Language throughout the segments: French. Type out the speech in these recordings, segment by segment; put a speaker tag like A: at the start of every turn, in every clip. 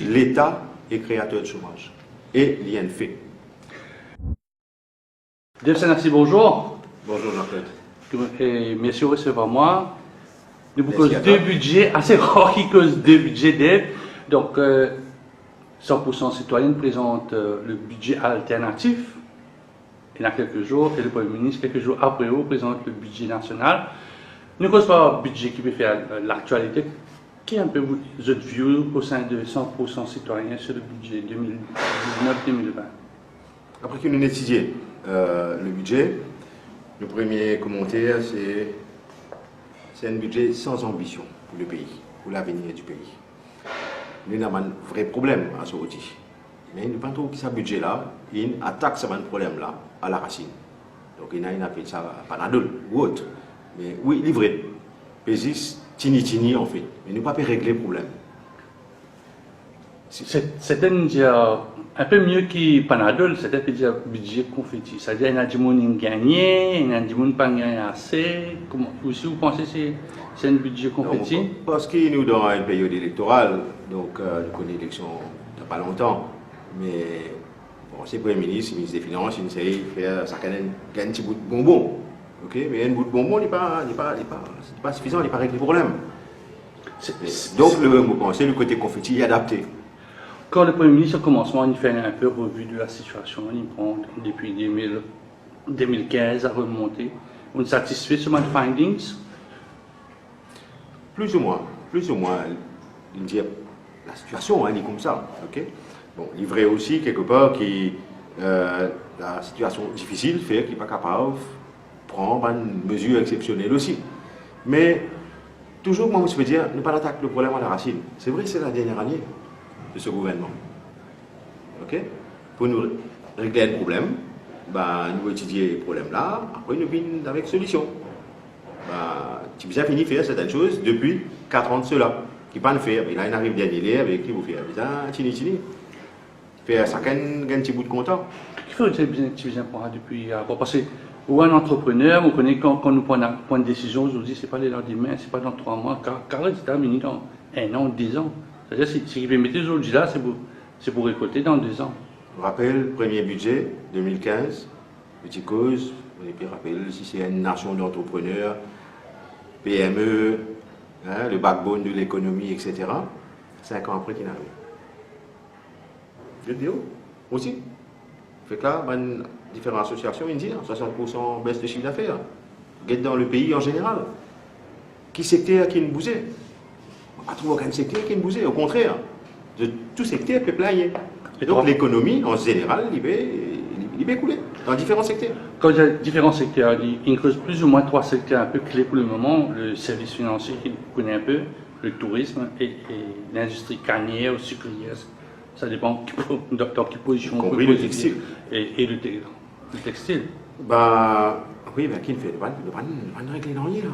A: L'État est créateur de chômage et l'INFE.
B: Dave Sanassi, bonjour.
A: Bonjour Jean-Claude.
B: Et merci de recevoir moi. Nous proposons deux budgets assez rares qui causent deux budgets Dave. Donc, 100% citoyenne présente le budget alternatif. Il y a quelques jours, et le Premier ministre, quelques jours après, présente le budget national. Nous causons pas un budget qui peut faire l'actualité. Qui est un peu votre vue au sein de 100% citoyens sur le budget 2019-2020?
A: Après que nous étudions le budget, le premier commentaire, c'est un budget sans ambition pour le pays, pour l'avenir du pays. Nous avons un vrai problème à ce moment. Mais nous pensons que ce budget-là, il attaque ce problème-là à la racine. Donc il a appelé ça panadol ou autre. Mais oui, livré. Pésis, tini en fait. Mais nous ne pouvons pas régler le problème.
B: C'est un peu mieux que Panadol, c'est un budget confetti. C'est-à-dire qu'il y a des gens qui gagnent, il y a des gens qui ne gagnent pas assez. Aussi, vous pensez que c'est un budget confetti?
A: Non, parce que nous sommes dans une période électorale, donc nous avons une élection il n'y a pas longtemps. Mais bon, c'est le Premier ministre, le ministre des Finances, il essaie de faire ça un petit bout de bonbon. Okay? Mais un bout de bonbon n'est pas suffisant, il n'est pas réglé le problème. Donc, c'est le côté confetti adapté.
B: Quand le Premier ministre, au commencement, il fait un peu revue de la situation, il prend depuis 2015 à remonter. On est satisfait sur les findings?
A: Plus ou moins. Il dit la situation, elle est comme ça. Okay? Bon, il est vrai aussi, quelque part, que la situation difficile fait qu'il n'est pas capable de prendre une mesure exceptionnelle aussi. Mais, toujours, moi, je veux dire, ne pas attaquer le problème à la racine. C'est vrai, c'est la dernière année de ce gouvernement. Okay? Pour nous régler un problème, nous étudier le problème là, après nous venons avec solution. Tu as bien fini de faire certaines choses depuis 4 ans de cela. Qui ne pas le faire, mais là il arrive dernier avec qui vous faites tini. Faire ça un petit bout de content.
B: Il faut que tu viens pour depuis parce que ou un entrepreneur, vous connaissez quand nous prenons une décision aujourd'hui, ce n'est pas le lendemain, ce n'est pas dans 3 mois, car là, c'est terminé dans 1 an, 10 ans. C'est-à-dire, si vous mettez aujourd'hui là, c'est pour récolter dans 2 ans.
A: Je rappelle, le premier budget, 2015, petite cause, et puis rappelle, si c'est une nation d'entrepreneurs, PME, le backbone de l'économie, etc., 5 ans après qu'il arrive. Je le dis aussi. Fait que là, différentes associations, ils disent 60% baisse de chiffre d'affaires. Guette dans le pays en général. Qui secteur qui ne bougeait? Pas trouver aucun secteur qui ne bougeait, au contraire. De tout secteur peut player. Et donc l'économie, en général, il va couler dans différents secteurs.
B: Quand il y a différents secteurs, il creuse plus ou moins 3 secteurs un peu clés pour le moment. Le service financier, qu'il connaît un peu, le tourisme et l'industrie cannière ou sucrière. Ça dépend dans quelle position on peut
A: le textile.
B: Et le textile.
A: Oui, mais qui ne fait pas de régler dans rien là.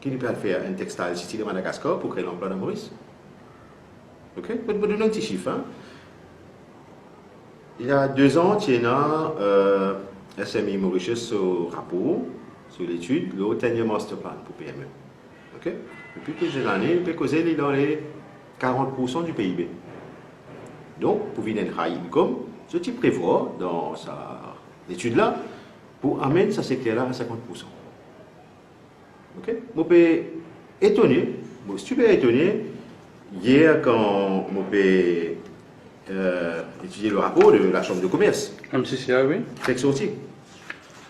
A: Qui ne peut faire un textile ici de Madagascar pour créer l'emploi dans Maurice? Ok? Je vais vous donner un petit chiffre. Hein? Il y a 2 ans, il y a SMI Mauritius au rapport sur l'étude, le dernier master plan pour PME. Ok? Depuis plusieurs années, il peut causer dans les 40% du PIB. Donc, pour venir à high income, ce type prévoit dans sa étude-là pour amener ce secteur-là à 50%. Ok? Je suis étonné, je suis super étonné, hier quand je étudié le rapport de la Chambre de commerce.
B: MCCA, oui.
A: C'est sorti.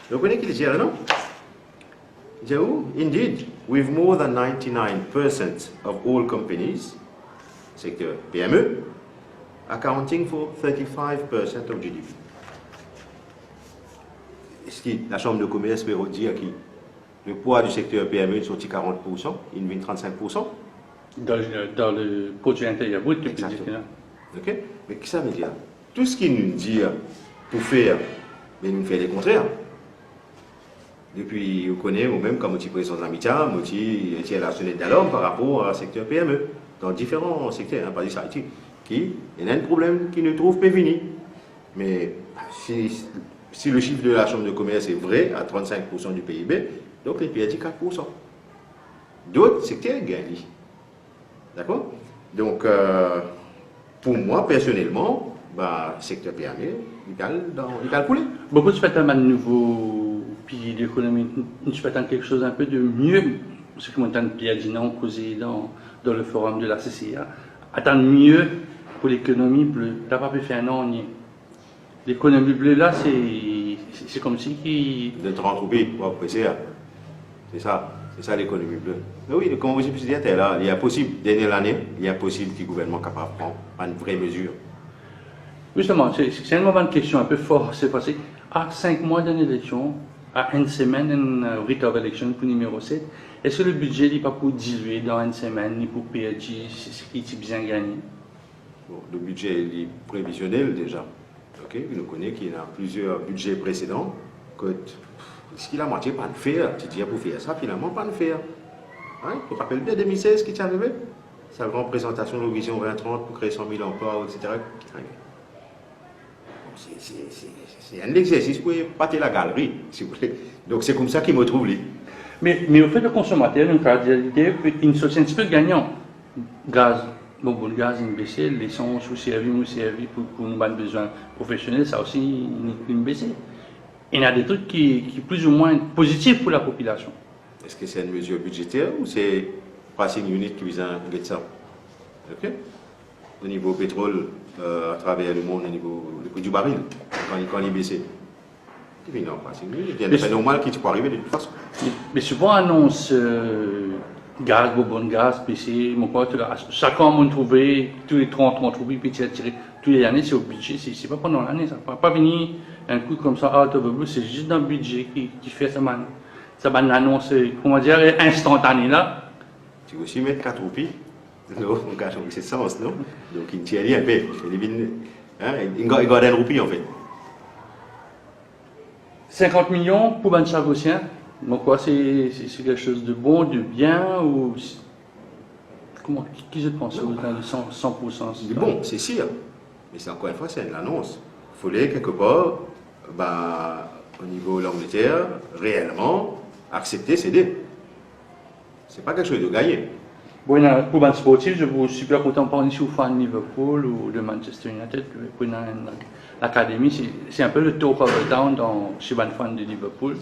A: Vous connaissez qui dit non? Il dit où? Indeed, with more than 99% of all companies, secteur PME, accounting for 35% of GDP. Est-ce que la Chambre de commerce peut dire que le poids du secteur PME est sorti 40%, il vient 35%?
B: Dans le produit intérieur brut, tu peux dire que là.
A: Ok? Mais qu'est-ce que ça veut dire? Tout ce qu'il nous dit pour faire, mais nous faisons le contraire. Depuis, vous connaissez, vous-même, comme vous prenez sans amitié, vous tirez la sonnette d'alarme par rapport au secteur PME, dans différents secteurs, hein, pas du Haïti, il y a un problème qui ne trouve pas fini. Mais si le chiffre de la Chambre de commerce est vrai, à 35% du PIB, donc les pays dit 4%. D'autres secteurs gagnent. D'accord? Donc, pour moi, personnellement, bah, le secteur PME, il va couler.
B: Beaucoup de spectacles nouveaux piliers de l'économie, nous souhaitons quelque chose un peu de mieux, ce que m'entend Pierre Dinan causé dans le forum de la CCA, attendre mieux pour l'économie bleue. T'as pas pu faire un an, l'économie bleue là, c'est comme si qui.
A: De 30 roupies, c'est ça l'économie bleue. Mais oui, comme vous dites, là, il y a possible, dernière année, il y a possible que le gouvernement est capable de prendre une vraie mesure.
B: Justement, c'est un moment de question un peu fort, c'est passé à 5 mois d'une élection, à une semaine, une rite of election pour numéro 7. Est-ce que le budget n'est pas pour diluer dans une semaine, ni pour PRG, ce qui est bien gagné?
A: Bon, le budget est prévisionnel déjà. Okay? Nous connaissons qu'il y a plusieurs budgets précédents. Ce qu'il a moitié pas de faire, tu dis pour faire ça, finalement pas de faire. Hein? Tu te rappelles bien 2016 qui est arrivé? Sa grande présentation de l'Horizon 2030 pour créer 100 000 emplois, etc. C'est un exercice pour pâter la galerie, si vous voulez. Donc c'est comme ça qu'il me trouve lui.
B: Mais au fait, le consommateur, une cardialité, une société un petit peu gagnant. Gaz, le gaz, une baissé, l'essence ou servi pour nos besoins professionnels, ça aussi, une baissé. Il y a des trucs qui sont plus ou moins positifs pour la population.
A: Est-ce que c'est une mesure budgétaire ou c'est pricing unit qui vise à mettre ça? Okay? Au niveau pétrole, à travers le monde, au niveau du prix du baril, quand il est baissé. Non, c'est normal qu'il peut arriver de toute façon.
B: Mais souvent, annonce gaz, bon gaz, PC, chacun on trouve tous les 30 on trouve, puis tiré tous les années, c'est au budget, c'est pas pendant l'année, ça ne va pas venir un coup comme ça, c'est juste dans le budget qui fait ça va annonce, comment dire, instantanée là.
A: Tu veux aussi mettre 4 roupies? Non, on cache c'est sens, non? Donc il ne tient rien, il garde une roupie en fait.
B: 50 millions pour Ben Chagossien, donc quoi, c'est quelque chose de bon, de bien, ou comment, qui je pense de 100%?
A: C'est bon, c'est sûr, mais c'est encore une fois, c'est une annonce. Il fallait quelque part, au niveau de l'Angleterre, réellement, accepter, céder. C'est pas quelque chose de gagné.
B: Bon, pour le sportif, je suis super content de parler si vous fan de Liverpool ou de Manchester United. Pour l'académie, c'est un peu le talk of the town chez les fans de Liverpool.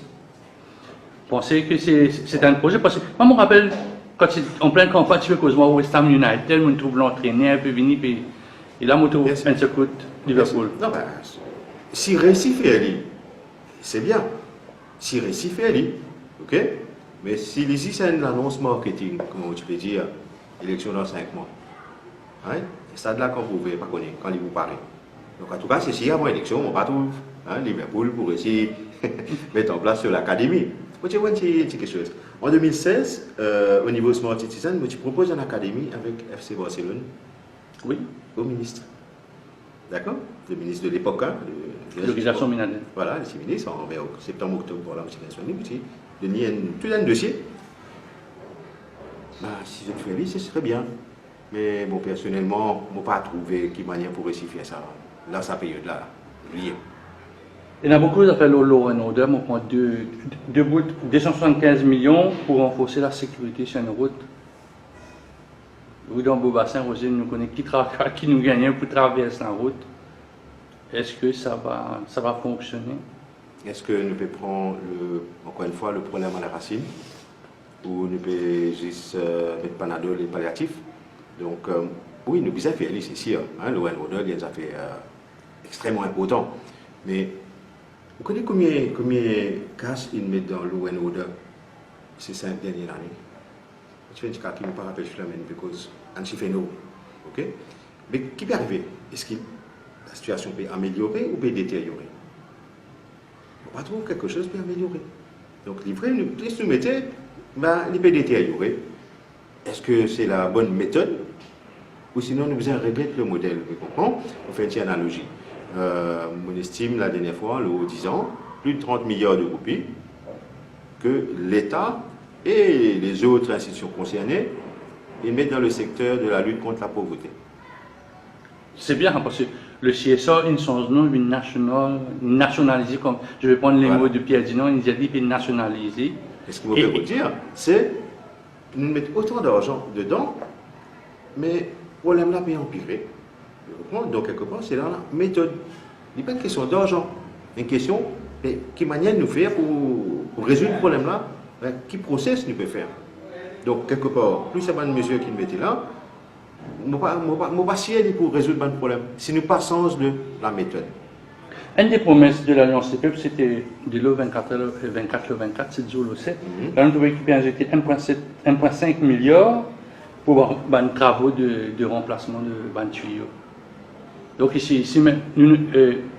B: Pensez que c'est un projet, parce que moi je me rappelle, quand en pleine campagne, tu fais cause moi West Ham United, on trouve l'entraîneur, puis venir, et là, on trouve un secours Liverpool.
A: Non, si réussi fait, c'est bien. Si réussi fait, ok? Mais si ici c'est une annonce marketing, comment tu peux dire, élection dans 5 mois, hein? C'est ça de là qu'on vous ne pas connaître, quand il vous paraît. Donc en tout cas, c'est si avant l'élection, on va trouver Liverpool pour essayer de mettre en place sur l'académie. Je vais te dire quelque chose. En 2016, au niveau Smart Citizen, tu proposes une académie avec FC Barcelone.
B: Oui.
A: Au ministre. D'accord? Le ministre de l'époque,
B: l'organisation Minadel.
A: Voilà, le ministre, en septembre-octobre, pour la motivation, de nier tout un dossier. Si je te fais ce serait bien. Mais bon, personnellement, je n'ai pas trouvé qui manière pour réussir à ça. Là, ça période-là, lié.
B: Il y a beaucoup d'appels au law and order. On prend 275 millions pour renforcer la sécurité sur une route. Vous, dans Beaubassin, Roger, nous connaissons qui nous gagne pour traverser la route. Est-ce que ça va fonctionner?
A: Est-ce que nous pouvons prendre, encore une fois, le problème à la racine? Ou nous pouvons juste mettre Panadol et palliatifs? Donc, oui, nous pouvons faire c'est sûr. Le law and order, il y a des affaires extrêmement importantes. Mais vous connaissez combien de cash ils mettent dans le law and order ces 5 dernières années? Je fais un cas qui ne me rappelle pas parce que je fais no. Ok? Mais qui peut arriver? Est-ce que la situation peut améliorer ou peut détériorer? On va trouver quelque chose peut améliorer. Donc, livrer, plus nous mettez, il peut détériorer. Est-ce que c'est la bonne méthode? Ou sinon, nous faisons regretter le modèle. Vous comprenez? On fait une analogie. On estime la dernière fois, le haut 10 ans, plus de 30 milliards de roupies que l'État et les autres institutions concernées ils mettent dans le secteur de la lutte contre la pauvreté.
B: C'est bien parce que le CSA, une nationalisé, comme je vais prendre les mots de Pierre Dinan, il a dit qu'il nationalisé.
A: Et ce que je peux vous dire, c'est nous mettons autant d'argent dedans, mais le problème là peut empirer. comprends? Donc, quelque part, c'est dans la méthode. Il n'est pas une question d'argent. Une question de quelle manière nous faire pour résoudre le problème-là, quel process nous peut faire. Donc, quelque part, plus c'est une mesure qui nous mettait là, je ne vais pas essayer pour résoudre le problème. Si nous passons de la méthode.
B: Une des promesses de l'Alliance des peuples, c'était de le 24 le 24, c'est le 7. Là, nous devons équiper un GT 1,5 milliard pour les travaux de remplacement de tuyaux. Donc ici nous,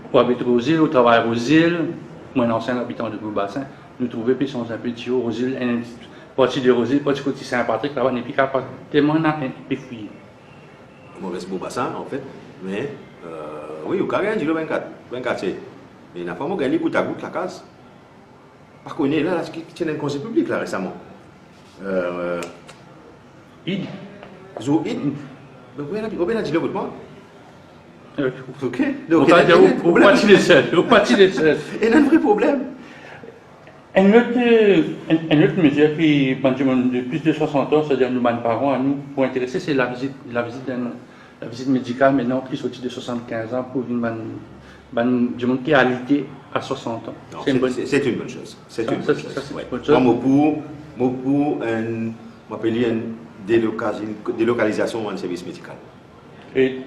B: pour habiter aux îles, au travail aux îles, moi un ancien habitant de Beau-Bassin, nous trouvons puis sans un peu de tuyaux aux îles, une partie de Rosile, partie côté Saint-Patrick, là-bas, n'est plus capable tellement on a un peu fouillé.
A: Moi, reste Beau-Bassin, en fait, mais oui, au carré, dit le 24, c'est. Mais il n'a pas gagné goutte à goutte la case. Par contre, là, qui tient un conseil public là récemment.
B: Id.
A: Zo Id. Donc, on a dit le goutte moi. Ok.
B: Donc, on va pas seul. On va pas seul.
A: Il y a un vrai problème.
B: Un autre mesure qui, de plus de 60 ans, c'est-à-dire nos parents, à nous, pour intéresser, c'est la visite médicale maintenant qui sortit de 75 ans pour une monde qui a alité à 60 ans.
A: C'est une bonne chose. C'est une bonne chose. Moi, pour une délocalisation dans le service médical.
B: Et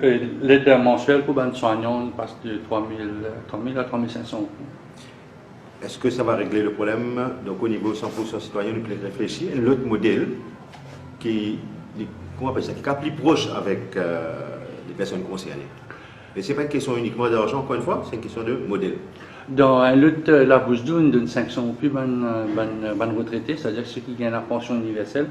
B: l'aide mensuelle pour les soignants passe de 3 000 à 3 500 euros.
A: Est-ce que ça va régler le problème? Donc au niveau 100% citoyen, nous pouvons réfléchir à l'autre modèle qui est plus proche avec les personnes concernées. Mais ce n'est pas une question uniquement d'argent, encore une fois, c'est une question de modèle.
B: Dans l'autre, la bouche d'eau, on donne 500 euros plus ban retraité, c'est-à-dire ceux qui gagnent la pension universelle.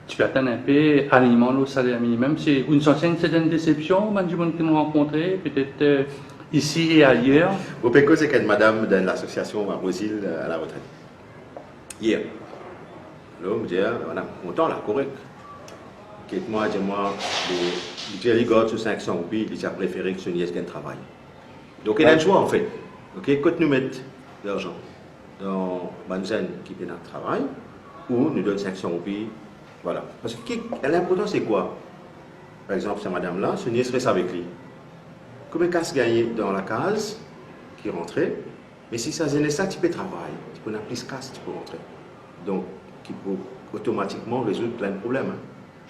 B: Tu peux atteindre un peu alignement au salaire minimum. C'est une certaine déception, du monde que nous rencontrons, peut-être ici et ailleurs.
A: Au PECO, c'est qu'une madame de l'association Rosile à la retraite. Hier. Là, on me dit, on a content, là, correct. Moi, les gars sur 500 roupies, ils ont préféré que ce nièce gagne travail. Donc, il y a un choix, en fait. Ok, quand nous mettons de l'argent dans Banzen qui fait notre travail, ou nous donne 500 roupies. Voilà. Parce que l'important, c'est quoi? Par exemple, cette madame-là, ce nièce reste avec lui. Combien de casse gagné dans la case qui rentrait? Mais si ça gêne ça, tu peux travailler. Tu peux en plus de casse, tu peux rentrer. Donc, qui peut automatiquement résoudre plein de problèmes. Hein.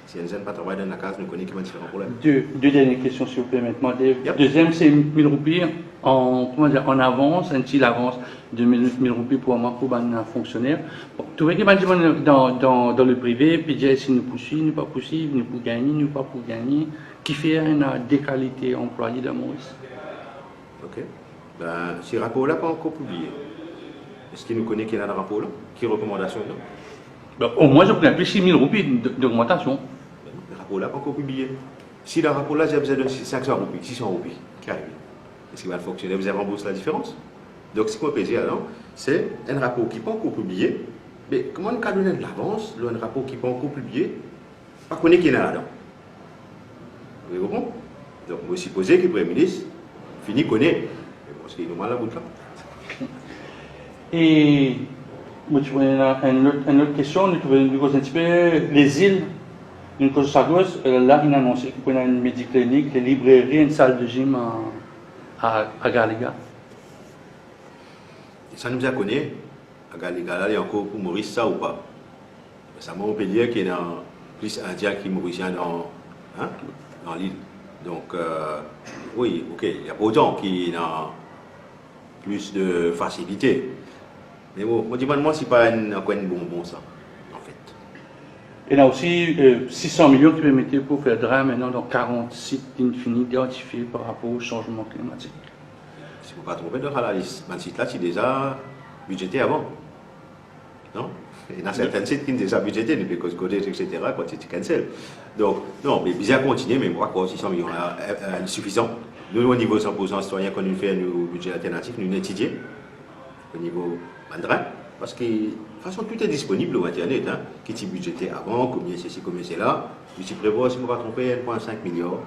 A: Si elle n'aime pas travailler dans la case, nous connaissons qu'il y a différents problèmes.
B: Deux dernières questions, s'il vous plaît, maintenant. Deuxième, c'est 1000 roupies en avance, un petit avance de 1000 roupies pour moi, pour un fonctionnaire. Bon, tout le monde dans le privé, puis dire si nous poursuivons, nous pas poursuivre, nous pour gagner, nous pas pour gagner, qui fait une déqualité employée dans Maurice.
A: Ok. Ben, ces rapports-là pas encore publiés. Est-ce qu'il nous connaît qu'il y a un rapport là? Quelle recommandation là?
B: Ben, au moins, je connais plus 6 000 roupies d'augmentation.
A: Le rapport là pas encore publié. Si le rapport là, j'ai besoin de 500 roupies, 600 roupies, carrément. Est-ce qu'il va fonctionner? Vous avez remboursé la différence? Donc, ce qu'on peut dire alors, c'est un rapport qui n'est pas encore publié. Mais comment on peut donner de l'avance, un rapport qui n'est pas encore publié, pas qu'on est qui est là-dedans? Vous comprenez? Donc, moi, supposé que le Premier ministre finit connaît. Mais bon, c'est normal la bout là.
B: Et moi, tu vois, une autre question, nous trouvons un petit peu les îles. Une chose à gauche, là, il a annoncé qu'il prenait une médiclinique, des librairies, une salle de gym à Galiga.
A: Ça nous a connu. À Galiga, là, il y a encore pour Maurice ça ou pas? Ça m'a Montpellier qui est dans plus indien qui mauricien dans l'île. Donc, oui, ok, il y a pas autant qui ont plus de facilité. Mais bon, moi, c'est pas un bonbon ça, en fait.
B: Il y a aussi 600 millions qui permettaient pour faire drame maintenant dans 40 sites infinis identifiés par rapport au changement climatique.
A: Si vous ne vous pas tromper, dans la liste, ce site-là, c'est déjà budgété avant. Non? Il y a certains sites qui sont déjà budgétés, depuis cause codage, etc., quand c'est cancel. Donc, non, mais bien continuer, mais moi, 600 millions là, suffisant. Nous, au niveau 100% citoyen, quand nous faisons nos budgets alternatifs, nous étudions au niveau mandrin, parce que de toute façon, tout est disponible sur Internet, hein, qui est budgété avant, combien ceci, combien c'est là. Je suis prévoit, si je ne me pas tromper, 1,5 milliard,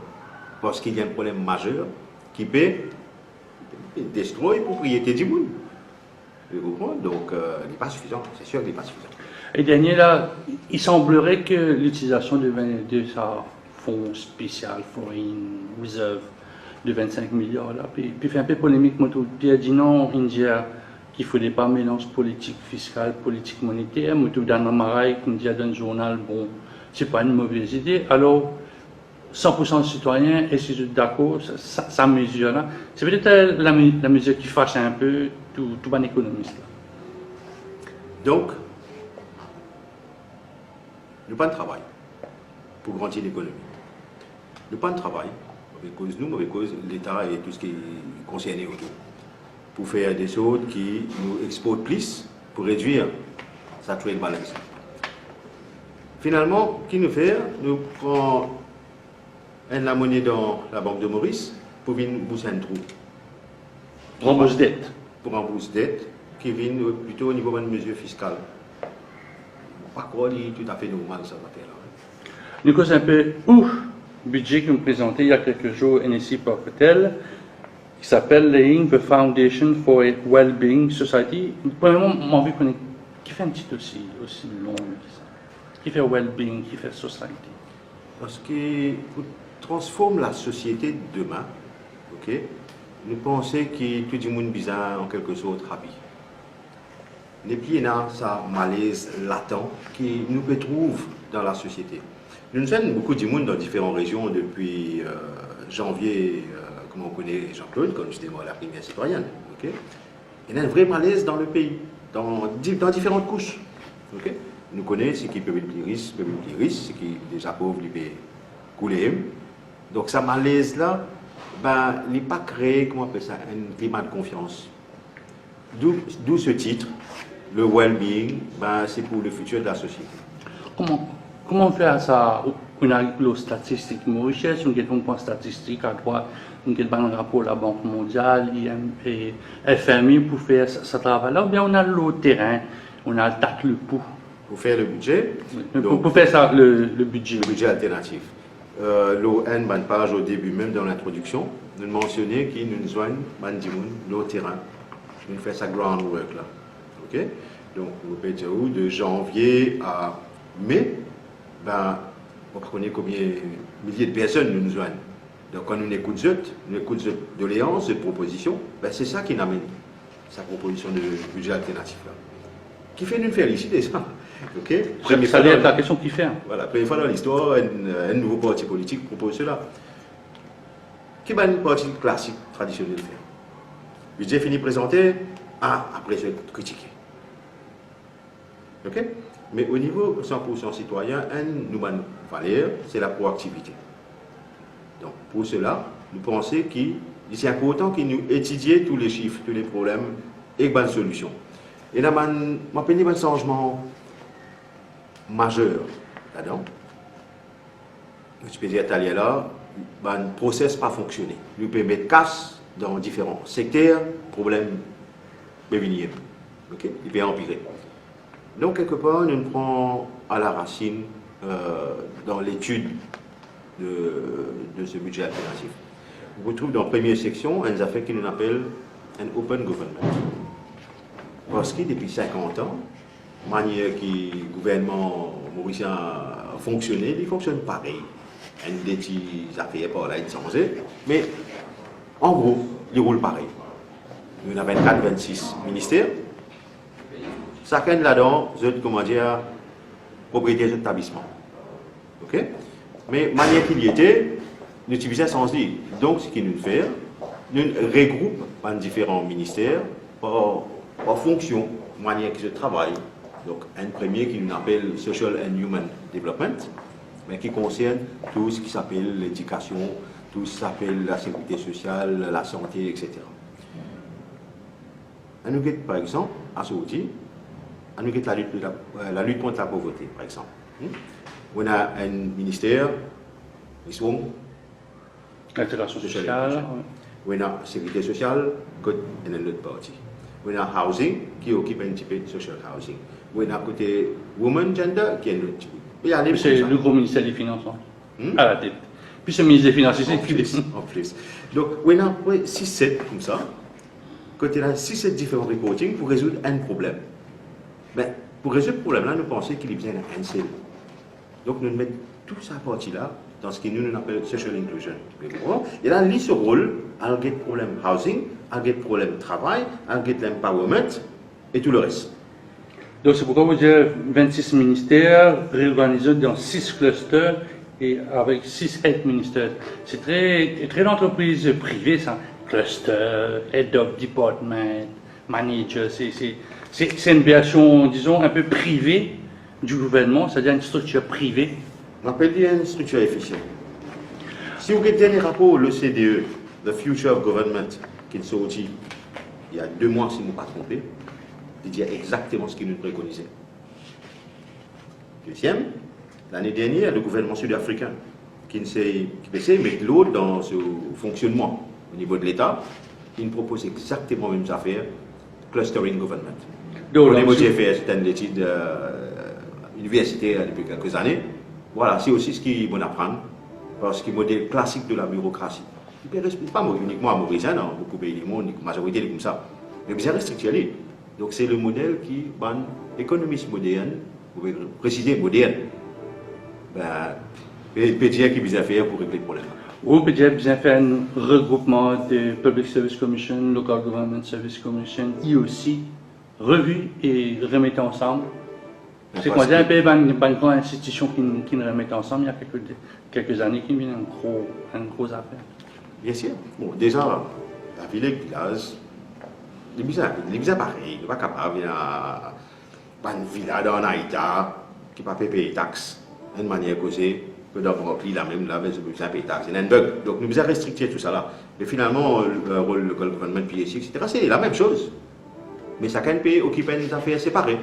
A: parce qu'il y a un problème majeur qui peut détruire la propriété du monde. Donc, il n'est pas suffisant, c'est sûr qu'il n'est pas suffisant.
B: Et dernier, là, il semblerait que l'utilisation de sa fonds spécial, foreign reserve, de 25 milliards là. Puis fait un peu polémique, moi tout. Puis a dit non, India, qu'il ne fallait pas mélanger politique fiscale, politique monétaire. Moi tout dans le marais, India dans le journal, bon, c'est pas une mauvaise idée. Alors, 100% de citoyens, et si je suis d'accord, ça mesure là. C'est peut-être la mesure qui fâche un peu tout bon économiste là.
A: Donc, nous pas de travail pour grandir l'économie. Nous pas de travail, avec cause nous, avec cause l'État et tout ce qui est concerné autour. Pour faire des choses qui nous exportent plus, pour réduire sa trade balance. Finalement, qui nous fait? Nous prenons la monnaie dans la banque de Maurice pour venir bourser un trou.
B: Rembourse dette.
A: Pour rembourser dette, qui vient plutôt au niveau de mesure fiscale. Par contre, il est tout à fait normal ça va faire là.
B: Nous cause un peu le budget que nous présentons il y a quelques jours NSI Portel, qui s'appelle Laying the Foundation for a Well-being Society. Premièrement, mon envie connaître qui fait un titre aussi long que ça. Qui fait well-being, qui fait society.
A: Parce que pour transformer la société de demain, ok, nous pensons que tout le monde est bizarre en quelque sorte rapide. Et puis il y a ça malaise latent qui nous retrouve dans la société. Nous sommes beaucoup de monde dans différentes régions depuis janvier, comme on connaît Jean-Claude, quand j'étais moi la première citoyenne. Okay? Il y a un vrai malaise dans le pays, dans différentes couches. Okay? Nous connaissons ce qui peut être plus riche, ce qui est déjà pauvre, qui peut couler. Donc, ça malaise là, ben, il n'est pas créé, comment on appelle ça, un climat de confiance. D'où ce titre, le well-being, ben, c'est pour le futur de la société.
B: Comment faire ça? On a les statistiques mauriciennes, on a un point statistique à droite, on a un rapport à la Banque mondiale, et FMI pour faire ce travail-là, ou bien on a le terrain, on a le pouls.
A: Pour faire le budget.
B: Donc, pour faire ça, le budget.
A: Le budget alternatif. L'ON, une page au début, même dans l'introduction, nous mentionnons qu'il nous joignent, le terrain. Nous faisons ça groundwork là. Okay? Donc, vous pouvez dire où, de janvier à mai, ben, on connaît combien de milliers de personnes nous joignent. Donc, quand nous écoutons cette doléance, cette proposition, ben, c'est ça qui nous amène sa proposition de budget alternatif là. Qui fait nous féliciter ça. Okay?
B: Ça doit être la question qui fait.
A: Voilà, première fois dans l'histoire, un nouveau parti politique propose cela. Qui est un parti classique, traditionnel faire. Budget fini présenté, après je vais critiquer. Ok? Mais au niveau 100% citoyen, nous avons valeur, c'est la proactivité. Donc pour cela, nous pensons qu'il est important que nous étudions tous les chiffres, tous les problèmes et bonnes solutions. Et là, je pense un changement majeur là-dedans. Je peux dire là, le process n'a pas fonctionné. Nous pouvons mettre casse dans différents secteurs, problème peut venir. Okay? Il peut empirer. Donc, quelque part, nous prenons à la racine dans l'étude de ce budget alternatif. On retrouve dans la première section un affaire qui nous appelle un open government. Parce que depuis 50 ans, la manière que le gouvernement mauricien a fonctionné, il fonctionne pareil. Il y a des petites affaires par là, mais en gros, il roule pareil. Il y a 24-26 ministères. Chacun là-dedans, comment dire, propriétaire d'établissement. Ok? Mais la manière qu'il y était, nous utilisons sans dire. Donc, ce qu'il nous fait, nous regroupons différents ministères par fonction, manière que je travaille. Donc, un premier qui nous appelle Social and Human Development, mais qui concerne tout ce qui s'appelle l'éducation, tout ce qui s'appelle la sécurité sociale, la santé, etc. On nous guette, par exemple, à ce outil, on nous guette la lutte contre la pauvreté, par exemple. On a un ministère,
B: l'intégration sociale.
A: On a la sécurité sociale, on a l'autre partie. On a housing, qui occupe un petit peu de social housing. On a côté woman, gender, qui est un autre petit.
B: C'est le gros ministère des Finances, à la tête. Puis ce ministre des Finances, c'est qui
A: en plus. Donc, on a 6-7 comme ça. Côté là, 6-7 différents reporting pour résoudre un problème. Mais pour résoudre ce problème-là, nous pensons qu'il y a besoin d'un seul. Donc, nous mettons toute sa partie-là dans ce que nous appelons social inclusion. Et là, il y a ce rôle, il y a le problème housing, il y a le problème travail, il y a l'empowerment et tout le reste.
B: Donc c'est pourquoi vous dites 26 ministères réorganisés dans 6 clusters et avec 6 head-ministères. C'est très d'entreprises privées, ça. Cluster, head of department, manager, c'est une version, disons, un peu privée du gouvernement, c'est-à-dire une structure privée.
A: On appelle une structure efficiente. Si vous regardez les rapports, le CDE, The Future of Government, qui est sorti il y a 2 mois, si je ne me pas trompé, il dit exactement ce qu'il nous préconisait. Deuxième, l'année dernière, le gouvernement sud-africain, qui essaie de mettre l'autre dans ce fonctionnement au niveau de l'État, il nous propose exactement les mêmes affaires, clustering government. On a fait certaines études universitaires depuis quelques années. Voilà, c'est aussi ce qu'il faut apprendre, parce que le modèle classique de la bureaucratie. Il ne respecte pas uniquement à Maurice, dans beaucoup de pays du monde, la majorité est comme ça. Mais bien restrictionné. Donc c'est le modèle qui, économiste moderne, vous pouvez préciser moderne, peut dire qu'il vise à faire pour régler le problème.
B: Ou peut-être bien faire un regroupement de Public Service Commission, Local Government Service Commission, IOC, revu et remettre ensemble. C'est qu'on dit un peu une grande institution qui nous remet ensemble il y a quelques années qui vient une grosse affaire.
A: Bien sûr. Bon, déjà, la ville et le village, les bizarres pareil, il n'est pas capable, il y a une villa dans Haïta qui ne peut pas payer les taxes d'une manière causée, que d'abord la même là, mais il ne payer les taxes. Il y a un bug. Donc nous avons restricté tout ça là. Mais finalement, le rôle du gouvernement, PSC, etc., c'est la même chose. Mais chacun pays occupe des affaires séparées.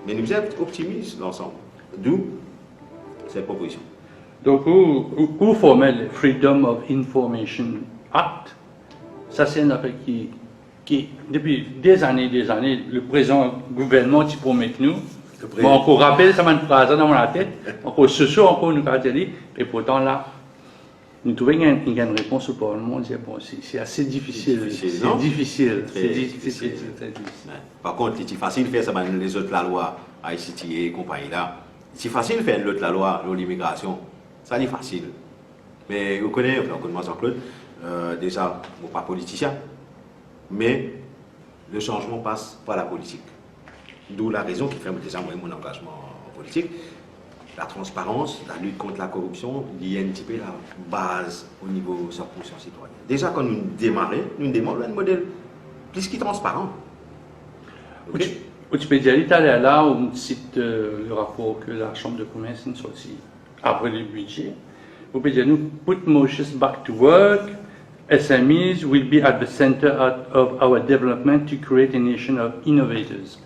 A: Mais nous sommes optimistes l'ensemble. D'où cette proposition.
B: Donc, où former le Freedom of Information Act, ça c'est une affaire qui depuis des années, le présent gouvernement qui promet nous. Bon, on rappelle ça m'a une phrase dans la tête, encore ce soir, encore nous dit, et pourtant là, nous trouvons une réponse au Parlement, on dit bon, c'est assez difficile. C'est difficile.
A: Par contre, c'est facile de faire ça, les autres la loi, ICTA et compagnie là. C'est facile de faire l'autre la loi, l'immigration. Ça c'est facile. Mais vous connaissez, on connaît Jean-Claude, déjà, on n'est pas politicien, mais le changement passe par la politique. D'où la raison qui fait déjà mon engagement politique. La transparence, la lutte contre la corruption, il y a un petit peu la base au niveau 100% citoyen. Déjà, quand nous démarrons un modèle plus qui transparent.
B: Okay? Tu peux dire, tu allé là, on cite le rapport que la Chambre de commerce a sorti après le budget. Vous pouvez dire, nous, put Mauritius back to work. SMEs will be at the center of our development to create a nation of innovators.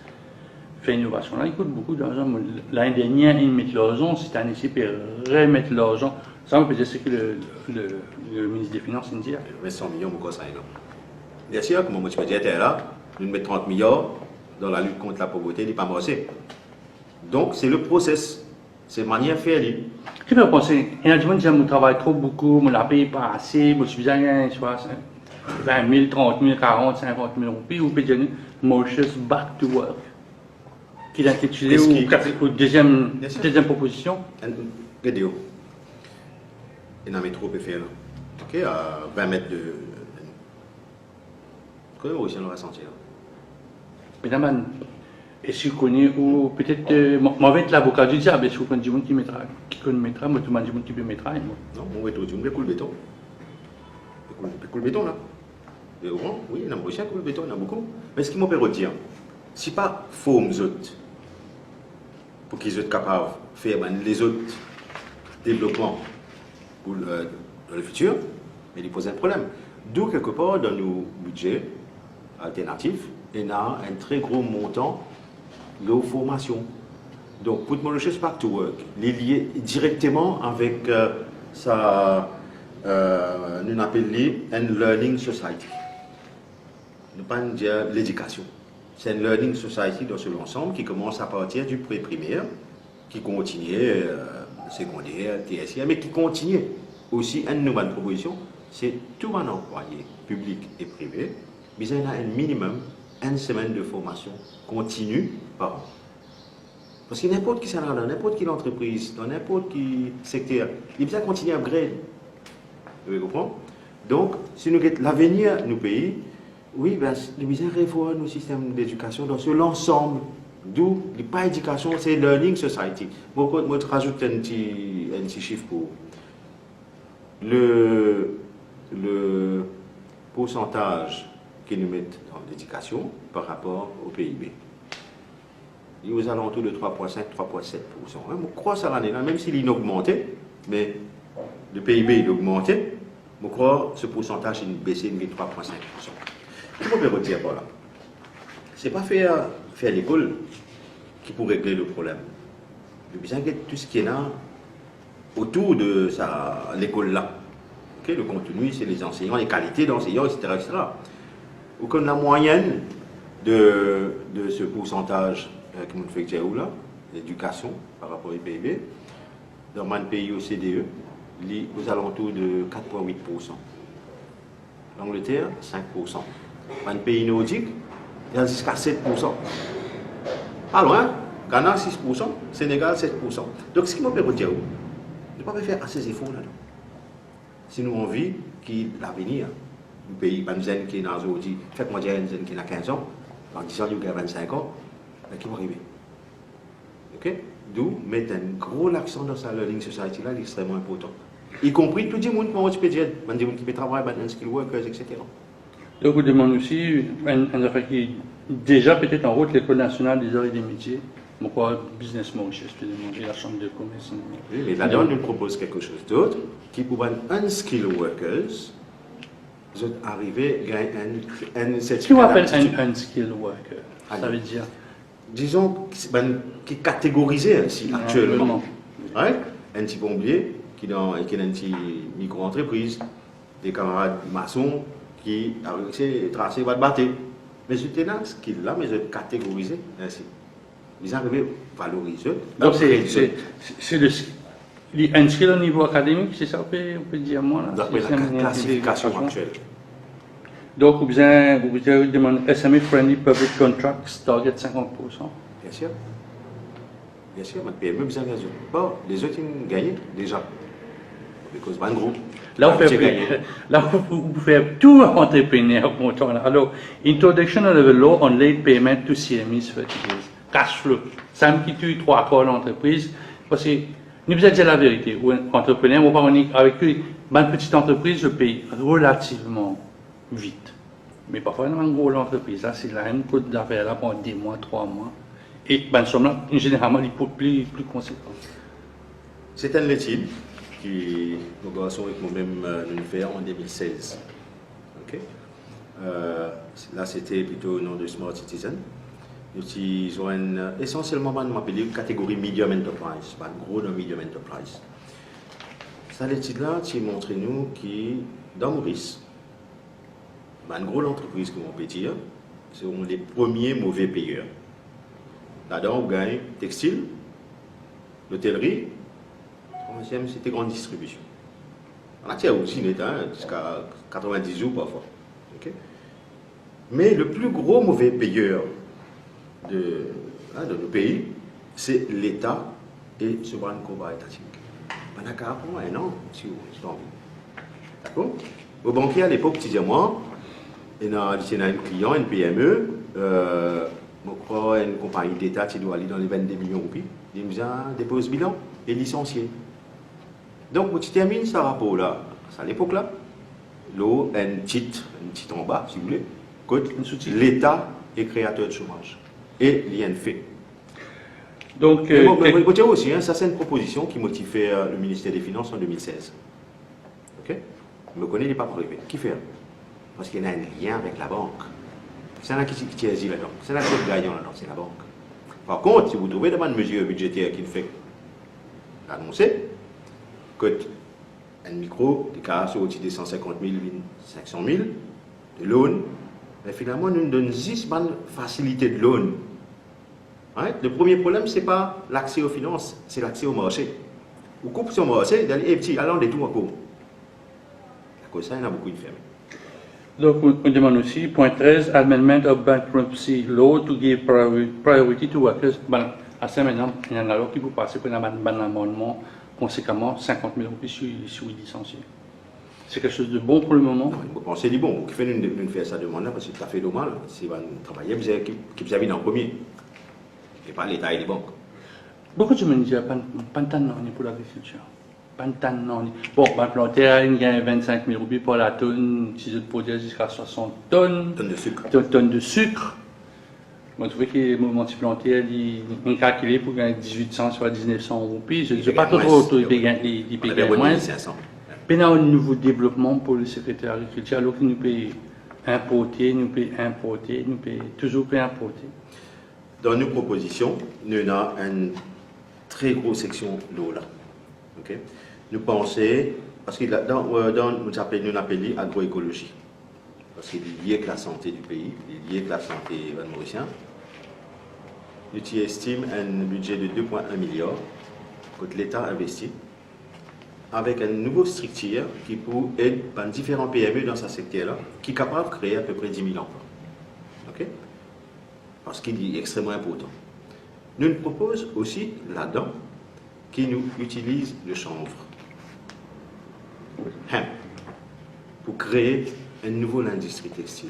B: Fait innovation là, il coûte beaucoup d'argent. L'année dernière, ils mettent l'argent, cette année, ils peuvent remettre l'argent. Ça, on peut dire ce que le ministre des Finances dit.
A: Mais 100 millions, pourquoi ça est là? Bien sûr, comme moi, tu peux dire, là, nous mettons 30 milliards dans la lutte contre la pauvreté, il n'est pas morcé. Donc, c'est le process, c'est une manière de faire.
B: Je peux penser, il y a des gens qui disent, je travaille trop beaucoup, je ne la paye pas assez, je suis bien, soit 20 000, 30 000, 40 000, 50 000 roupies, ou peut dire, Mauritius back to work. Qui l'a intitulé ou deuxième proposition.
A: Regardez, il y a un métro peut faire là. Ok, à 20 mètres de. Comment aussi on va sentir?
B: Mesdames, est-ce que vous connaissez, ou peut-être, moi vais être l'avocat du diable, est-ce que vous connaissez des gens qui mettra, moi tout le monde dit qui peut mettre?
A: Non, moi je vais dire, coule le béton. Coule le béton là. Et au grand, oui, il y en a beaucoup, coule le béton, il y en a beaucoup. Mais ce qui m'a fait redire, si pas faux, pour qu'ils soient capables de faire les autres développements pour le futur, mais ils posent un problème. D'où, quelque part, dans nos budgets alternatifs, il y a un très gros montant de formation. Donc, Put Mauritius Back to Work, il est lié directement avec nous appelons une learning society. Nous ne parlons pas de l'éducation. C'est une learning society dans ce ensemble qui commence à partir du pré-primaire, qui continue secondaire, TSI, mais qui continue aussi une nouvelle proposition, c'est tout un employé public et privé, mais il y a un minimum, une semaine de formation continue par an. Parce que n'importe qui salarié, dans n'importe quelle entreprise, dans n'importe quel secteur, il a besoin de continuer à upgrade. Vous comprenez? Donc, si nous avons l'avenir de nos pays, oui, ben, nous devons revoir nos systèmes d'éducation dans l'ensemble. D'où, pas éducation, c'est learning society. Moi, je rajoute un petit chiffre pour le pourcentage qu'ils nous mettent dans l'éducation par rapport au PIB. Il est aux alentours de 3,5-3,7%. Je crois ça l'année là, même s'il est augmenté, mais le PIB il augmenté, je crois que ce pourcentage il baissé de 3,5%. Comment on peut dire par là? Ce n'est pas faire l'école qui peut régler le problème. Il besoin que tout ce qui est là autour de l'école là. Okay? Le contenu, c'est les enseignants, les qualités d'enseignants, etc., etc. Ou comme la moyenne de ce pourcentage que nous faisons là, l'éducation par rapport au PIB, dans un pays OCDE, il est aux alentours de 4,8%. L'Angleterre, 5%. Dans un pays nordique, il y a jusqu'à 7%. Pas loin, Ghana 6%, Sénégal 7%. Donc ce qui m'a permis de dire, ne pas faire assez d'efforts là-dedans. Si nous avons envie que l'avenir du pays, Banzen qui est dans le dit, faites-moi dire Banzen qui a 15 ans, en 10 ans, il y a 25 ans, qui va arriver. Ok? D'où mettre un gros accent dans sa learning society là, extrêmement important. Y compris tout le monde qui peut dire, qui peut travailler, les skill workers, etc.
B: Donc, vous demandez aussi, un affaire qui déjà peut-être en route l'école nationale des arts et des métiers, pourquoi business Mauritius, et la chambre de commerce.
A: Oui, mais là-dedans, nous propose quelque chose d'autre qui pour un skill workers, vous arrivez à gagner un certificat.
B: Ce qu'on appelle un skill worker, ça veut dire?
A: Disons, qui est catégorisé ainsi actuellement. Ouais? Un petit bombier qui est dans une micro-entreprise, des camarades maçons qui a réussi à tracer votre bâtiment. Mais c'était là, ce qu'il là, mais je catégorisé ainsi. Ils arrivent à valoriser.
B: Donc c'est un skill au niveau académique, c'est ça on peut dire moi là?
A: D'après la classification actuelle.
B: Donc vous avez demandé SME Friendly Public Contracts, target 50%.
A: Bien sûr. Bien sûr, mais PME besoin de gagner. Bon, les autres ils gagnent déjà. Parce que c'est un groupe.
B: Là, vous faites tout entrepreneur. Alors, Introduction of the Law on Late Payment to CMEs Verticals. Cash flow. Ça me quitte 3 quarts d'entreprise. Parce que, nous vous dire la vérité. Ou un entrepreneur, on va avec une petite entreprise, je paye relativement vite. Mais parfois, dans une grosse entreprise, là, c'est la même coût d'affaires là pendant 10 mois, 3 mois. Et ben, somme là, généralement, il est plus conséquent.
A: C'est une étude qui nous avons avec nous-mêmes nous faire en 2016. Okay? Là, c'était plutôt au nom de Smart Citizen. Nous avons essentiellement une catégorie medium enterprise, pas gros dans medium enterprise. Cette étude-là, qui montre nous que dans Maurice, une grosse entreprise, comme on peut dire, sont les premiers mauvais payeurs. Là-dedans, on gagne textile, l'hôtellerie, troisième, c'était grande distribution. On a aussi jusqu'à 90 jours parfois. Okay? Mais le plus gros mauvais payeur de nos pays, c'est l'État et ce grand combat étatique. On a qu'à apprendre un an, si vous avez envie. D'accord? Au banquier à l'époque, tu disais moi, il y a un client, une PME, je crois une compagnie d'État qui doit aller dans les 22 millions de roupies, il dépose bilan et licencié. Donc, tu termines ce rapport-là, à l'époque là, l'eau, un titre en bas, si vous voulez, l'État est créateur de chômage. Et il y a un fait.
B: Donc,
A: mais aussi, ça c'est une proposition qui motivait le ministère des Finances en 2016. Ok? Je me connais, il n'est pas privé. Qui fait? Parce qu'il y a un lien avec la banque. C'est là qui hésite là-dedans. C'est là qui est gagnant là-dedans, c'est la banque. Par contre, si vous trouvez devant une mesure budgétaire qui fait annoncer que un micro, des cas sur au-dessus des 150 000, 500 000 de loan, mais finalement, nous donnons 10 facilités de loan. Hein? Le premier problème, ce n'est pas l'accès aux finances, c'est l'accès au marché. Vous coupez sur le marché, et petit, allons des tours à court. À cause de ça, il y en a beaucoup de fermes.
B: Donc, on demande aussi, point 13, Amendment of Bankruptcy Law to give priority to workers. Bon, À ça, maintenant, il y en a alors qui vous passez pour un amendement, conséquemment 50 000 roupies sur les licenciés. C'est quelque chose de bon pour le moment.
A: Non, je pense que c'est bon. Qui fait une faire ça demande là parce que ça fait mal. Si on travaille, qui vous avez en premier. Et pas l'État et les banques.
B: Beaucoup de gens me disent pas de temps pour l'agriculture. Pas de temps. Bon, ma planter, il y a 25 000 roupies pour la tonne, si je produis jusqu'à 60 tonnes.
A: Tonnes de sucre.
B: Tonnes de sucre. Je trouvais que mon petit planter, il est calculé pour gagner 1800 soit 1900 roupies. Je ne sais pas trop, il paye moins.
A: 500.
B: Mais on a un nouveau développement pour le secrétaire agriculture, alors qu'il nous paye importer, toujours payer importer.
A: Dans nos propositions, nous avons une très grosse section d'eau là. Okay? Nous pensons, parce que dans nous appelons agroécologie, parce qu'il est lié avec la santé du pays, il est lié avec la santé mauricienne. Nous estimons un budget de 2,1 milliards que l'État investit avec une nouvelle structure qui peut aider différents PME dans ce secteur-là, qui est capable de créer à peu près 10 000 emplois. Okay? Parce qu'il est extrêmement important. Nous nous proposons aussi là-dedans qui nous utilise le chanvre, hemp, pour créer une nouvelle industrie textile.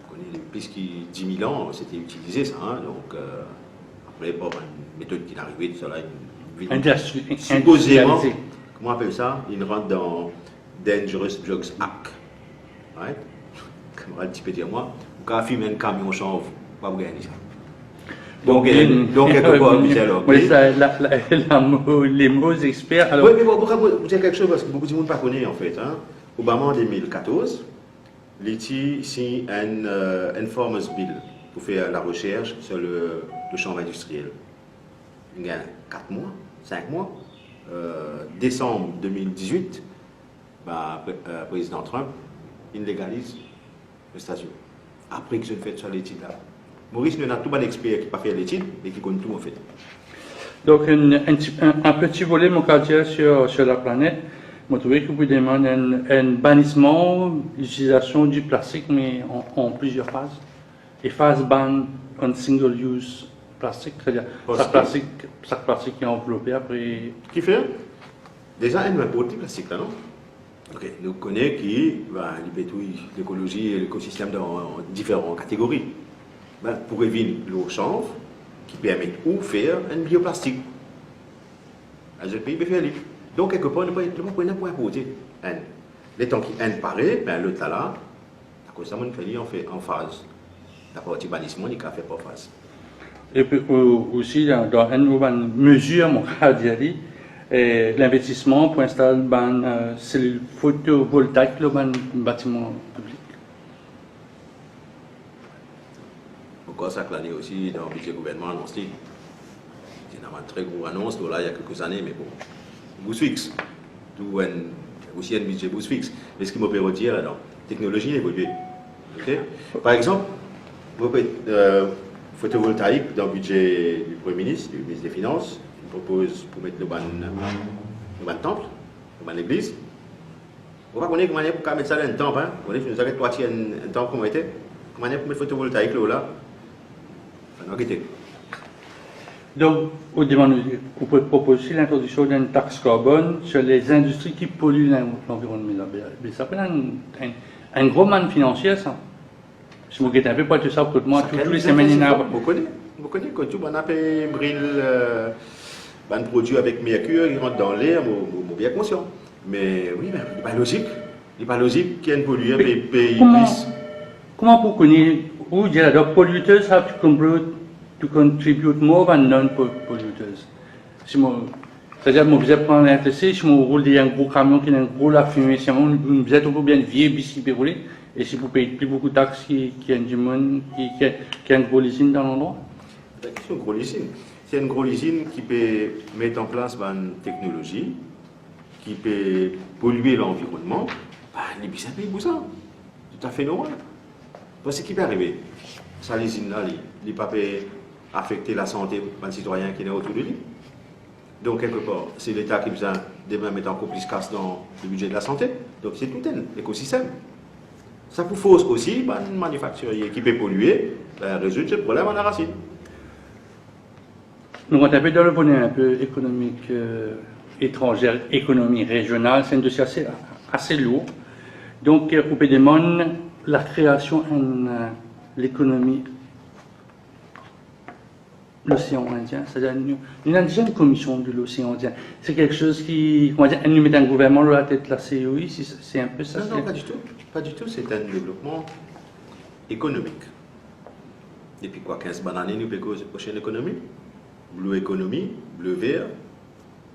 A: Vous connaissez, puisqu'il 10 000 ans, c'était utilisé ça, hein, donc après, pas une méthode qui est arrivée, tout ça là, supposément, comment on appelle ça? Il rentre dans Dangerous Drugs Act. Right? Comme un petit peu dire moi, quand on filme un camion chanvre, pas vous gagner ça. Donc quelque part,
B: les mots experts. Alors...
A: Oui, mais pourquoi vous dire quelque chose parce que beaucoup de monde ne connaît en fait. Hein? Obama en 2014, l'ITI signe un Farmers Bill pour faire la recherche sur le chanvre industriel. Il y a 4 mois, 5 mois. Décembre 2018, président Trump, il légalise les stations. Après que je fais sur l'étude là. Maurice, nous avons tout bon expert qui n'a pas fait l'étude et qui connaît tout en fait.
B: Donc, un petit volet, mon quartier sur la planète, je trouvais que vous demandez un bannissement, l'utilisation du plastique, mais en plusieurs phases. Et phase ban on single-use plastique, c'est-à-dire chaque plastique qui est enveloppé après.
A: Qui fait? Déjà, il y a un produit plastique là, non? Ok, nous connaissons qui l'écologie et l'écosystème dans différentes catégories. Pour éviter l'eau chanvre, qui permet de faire un bioplastique. Le pays peut faire libre. Donc, quelque part, nous ne pouvons pas importer. Les temps qui paraît, l'autre là, à cause de ça, on fait en phase. La partie bannissement, il a fait par phase.
B: Et puis aussi, dans une mesure, mon cas dit, l'investissement pour installer une cellule photovoltaïque dans un bâtiment public.
A: Pourquoi ça que l'année aussi, dans le budget gouvernement annoncé, c'est une très grosse annonce, là, il y a quelques années, mais bon, bourse fixe, aussi un budget bourse fixe. Mais ce qui me peut dire là-dedans, la technologie évolue. Okay? Par exemple, photovoltaïque dans le budget du Premier ministre, du ministre des Finances, il propose pour mettre le ban temple, le ban l'église. On va connaître comment pour mettre ça dans un temple, hein? On nous arrête toi un temple comment était, comment pour mettre photovoltaïque là.
B: Donc, vous pouvez proposer l'introduction d'une taxe carbone sur les industries qui polluent l'environnement. Ça peut être un gros man financier, ça. Si vous êtes un peu pour tout ça, pour moi, tous les semaines,
A: vous connaissez, quand tu as fait un produit avec mercure, il rentre dans l'air, vous bien conscient. Mais oui, il n'est pas logique. Il n'est pas logique qu'il y ait un pollueur qui paye plus.
B: Comment vous connaissez, vous dites, the polluters have to contribute more than non-polluters. C'est-à-dire, vous devez prendre un TC, si vous roulez un gros camion qui a un gros la fumée, si vous êtes bien vieux, bicycle rouler, et si vous payez plus beaucoup de taxes qu'il y a du monde, qui a une grosse usine dans l'endroit?
A: C'est une grosse usine. C'est une grosse usine qui peut mettre en place une technologie, qui peut polluer l'environnement. Les bisons payent pour ça. Tout à fait normal. Parce que ce qui peut arriver, ça, l'usine-là, il ne peut pas affecter la santé des citoyens qui sont autour de lui. Donc, quelque part, c'est l'État qui a besoin de mettre encore plus casse dans le budget de la santé. Donc, c'est tout un écosystème. Ça vous force aussi, un manufacturier qui peut polluer, résoudre ce problème à la racine.
B: Nous, on a un peu dans le volet un peu économique étrangère, économie régionale, c'est un dossier assez lourd. Donc, on peut demander la création de l'économie l'océan Indien, c'est-à-dire une indigène commission de l'océan Indien. C'est quelque chose qui, on va dire, nous met un gouvernement à la tête de la COI, c'est un peu ça.
A: Non, non, pas du tout. Pas du tout, c'est un développement économique. Depuis quoi, 15 années, nous payons la prochaine économie. Bleu économie, bleu vert,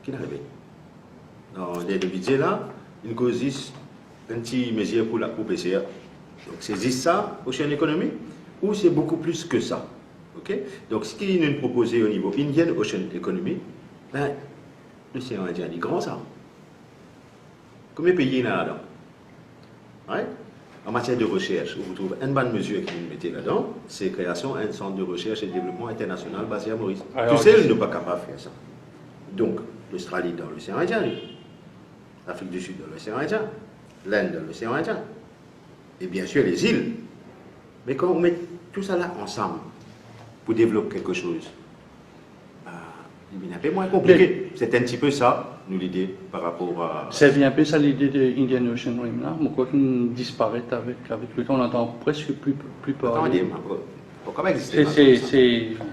A: qui n'arrive pas. Dans les budgets là, une cause un petit mesure pour la PCA. Donc c'est juste ça, prochaine économie, ou c'est beaucoup plus que ça. Okay? Donc, ce qui nous proposé au niveau Indian Ocean Economy, ben, l'océan Indien est grand, ça. Combien de pays il y a là-dedans? Ouais? En matière de recherche, vous trouvez une bonne mesure que vous mettez là-dedans, c'est la création d'un centre de recherche et de développement international basé à Maurice.
B: Alors,
A: tu sais, il n'est pas capable de faire ça. Donc, l'Australie dans l'océan Indien, l'Afrique du Sud dans l'océan Indien, l'Inde dans l'océan Indien, et bien sûr les îles. Mais quand on met tout ça là ensemble, pour développer quelque chose, il est un peu moins compliqué. C'est un petit peu ça, nous, l'idée par rapport à...
B: C'est un peu ça l'idée de Indian Ocean Rim là, mais quoi qu'il disparaît avec le temps, on n'entend presque plus parler.
A: Pourquoi exister?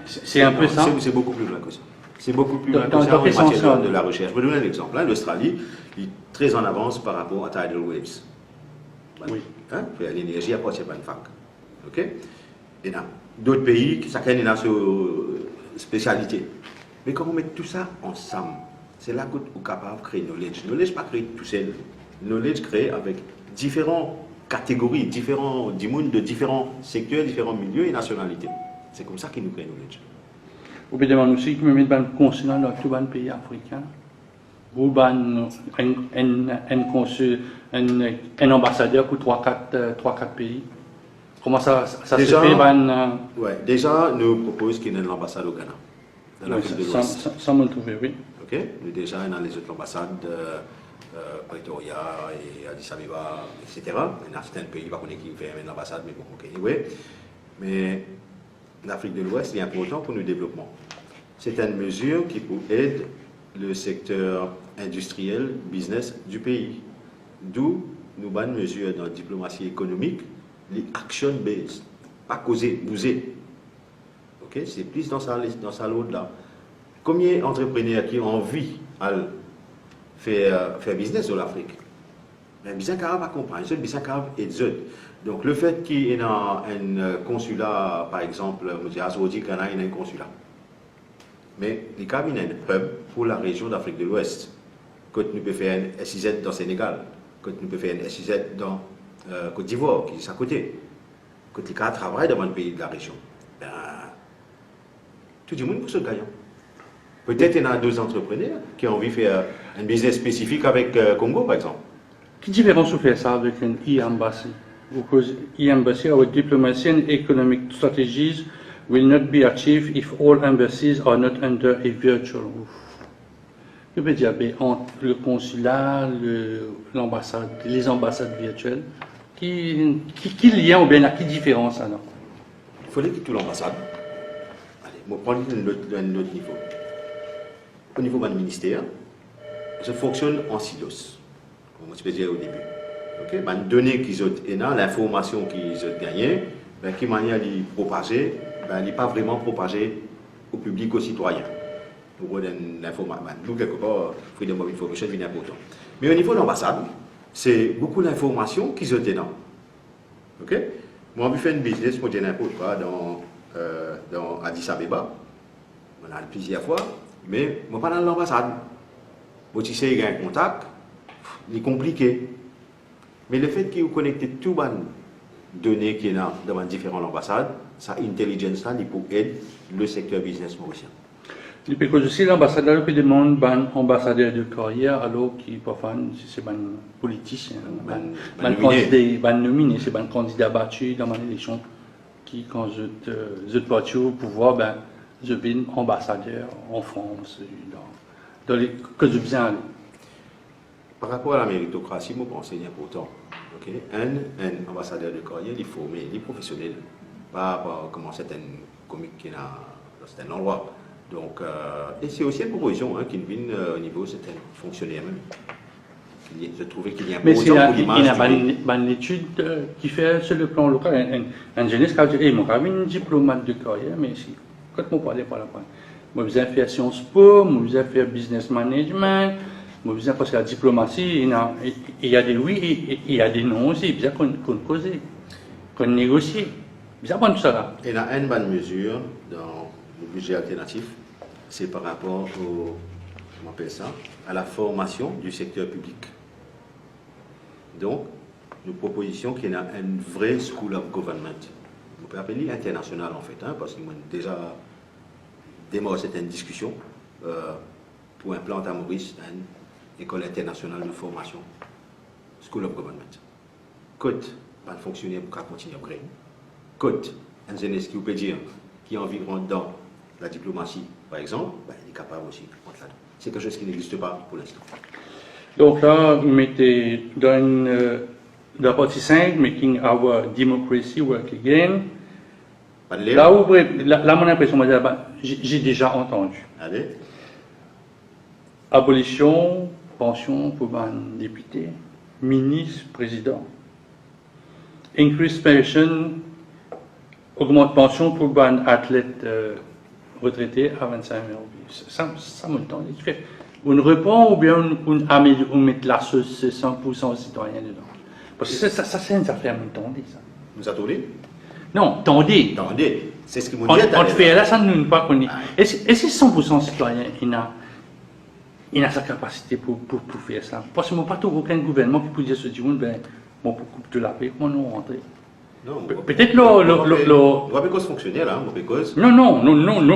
B: C'est un peu ça.
A: C'est beaucoup plus loin que ça. C'est beaucoup plus loin que ça en matière de la recherche. Je vais donner un exemple. L'Australie est très en avance par rapport à tidal waves.
B: Oui.
A: L'énergie apporte pas une fac. OK? Et là, d'autres pays, chacun a sa spécialité. Mais quand on met tout ça ensemble, c'est là qu'on est capable de créer knowledge. Knowledge pas créé tout seul. Knowledge créé avec différentes catégories, différents mondes de différents secteurs, différents milieux et nationalités. C'est comme ça qu'il nous crée knowledge.
B: Vous pouvez demander aussi qu'il me mette un consulat dans tous les pays africains. Ou un ambassadeur pour 3-4 pays. Comment ça se fait?
A: Ouais, déjà, nous proposons qu'il y ait une ambassade au Ghana. Dans l'Afrique de l'Ouest.
B: Ça me trouve, oui.
A: Ok. Nous déjà dans les autres ambassades, Pretoria et Addis Abeba, etc. Il y a certains pays, pas qui fait une ambassade, mais bon, ok, anyway. Mais l'Afrique de l'Ouest est important pour nos développements. C'est une mesure qui peut aider le secteur industriel, business du pays. D'où nous avons une mesure dans la diplomatie économique, les action-based, pas causer, bouger. Okay? C'est plus dans sa l'autre là. Combien d'entrepreneurs qui ont envie de faire business dans l'Afrique? Mais bien capable à comprendre, bien capable et d'autres. Donc le fait qu'il y ait un consulat, par exemple, à Saudi, il y a un consulat. Mais il y a un hub pour la région d'Afrique de l'Ouest. Quand nous pouvons faire un SIZ dans le Sénégal, quand nous pouvons faire un SIZ dans Côte d'Ivoire, qui est à côté. Quand il y a un travail dans le pays de la région, ben, tout le monde peut se gagner. Peut-être qu'il y a 2 entrepreneurs qui ont envie de faire un business spécifique avec Congo, par exemple.
B: Quelle différence vous faites ça avec une e-embassy? Because e-embassy, our diplomacy and economic strategies will not be achieved if all embassies are not under a virtual roof. Je veux dire, entre le consulat, l'ambassade, les ambassades virtuelles, qui lien ou bien qui différence alors?
A: Il fallait que toute l'ambassade, allez, on va prendre un autre niveau. Au niveau du ministère, ça fonctionne en silos, comme je disais au début. Okay? Les données qu'ils ont, l'information qu'ils ont gagnée, qui manière de propager, elle n'est pas vraiment propagée au public, aux citoyens. Pour l'information, nous, quelque part, Freedom of Information est important. Mais au niveau de l'ambassade, c'est beaucoup d'informations qu'ils ont dedans. Ok? Moi, je fais un business, moi, j'ai n'importe quoi dans Addis Abeba. On a plusieurs fois, mais moi, pas dans l'ambassade. Moi, tu sais, il y a un contact, il est compliqué. Mais le fait que vous connectez toutes les données qui sont dans différentes ambassades, ça, intelligence, là, il peut aider le secteur business mauricien.
B: Parce que aussi l'ambassadeur peut demander un ambassadeur de carrière, alors qu'il parfois c'est un politicien, un nominé, c'est un candidat battu dans une élection qui, quand je battu au pouvoir, je viens ambassadeur en France, dans les que je viens aller.
A: Par rapport à la méritocratie, je pense que c'est important. Okay? Un ambassadeur de carrière, il est formé, il est professionnel, pas comment c'est un comique qui est dans un endroit. Donc, et c'est aussi une proposition qui vient au niveau de certains fonctionnaires même. Je trouvais qu'il y a un
B: Mais
A: beau
B: il y a
A: l'image.
B: une étude qui fait sur le plan local. Un jeunesse qui a dit, moi, j'ai un diplôme de carrière, mais si, quand on parlait par là, moi, j'ai fait Sciences Po, moi, j'ai fait Business Management, moi, j'ai parce que la diplomatie, il y a des oui et il y a des non aussi, bien qu'on cause, qu'on négocie. Bien bon tout ça là.
A: Et il y a une bonne mesure dans le budget alternatif, c'est par rapport comment on appelle ça, à la formation du secteur public. Donc, nous propositions qu'il y ait une vraie School of Government. On peut appeler international en fait, parce qu'on a déjà démarré cette discussion pour implanter à Maurice une école internationale de formation, School of Government. Côte, pas de fonctionnaire pour continuer à créer. Côte, un jeunesse qui peut dire qui est environ dans la diplomatie, par exemple, il est capable aussi de là-dedans. C'est quelque chose qui n'existe pas pour l'instant.
B: Donc là, vous mettez dans la partie 5, Making Our Democracy Work Again. Là, mon impression, j'ai déjà entendu.
A: Allez.
B: Abolition, pension pour les députés, ministre, président. Increase pension, augmente pension pour les athlètes retraités à 25 euros. Ça me tente. On répond ou bien on met la sauce 100% citoyen dedans. Parce que ça c'est une affaire me tendue, ça.
A: Nous attendez?
B: Non, tendez.
A: Attendez, c'est ce que vous
B: On
A: dites.
B: fait là, ça ne nous pas connaît. Et c'est 100% citoyen, il a sa capacité pour faire ça. Parce que moi, pas tout aucun gouvernement qui peut dire ce monde, ben, moi, pour couper de la paix, comment nous rentrer?
A: Non,
B: peut-être
A: on va pas fonctionnaire là,
B: Non,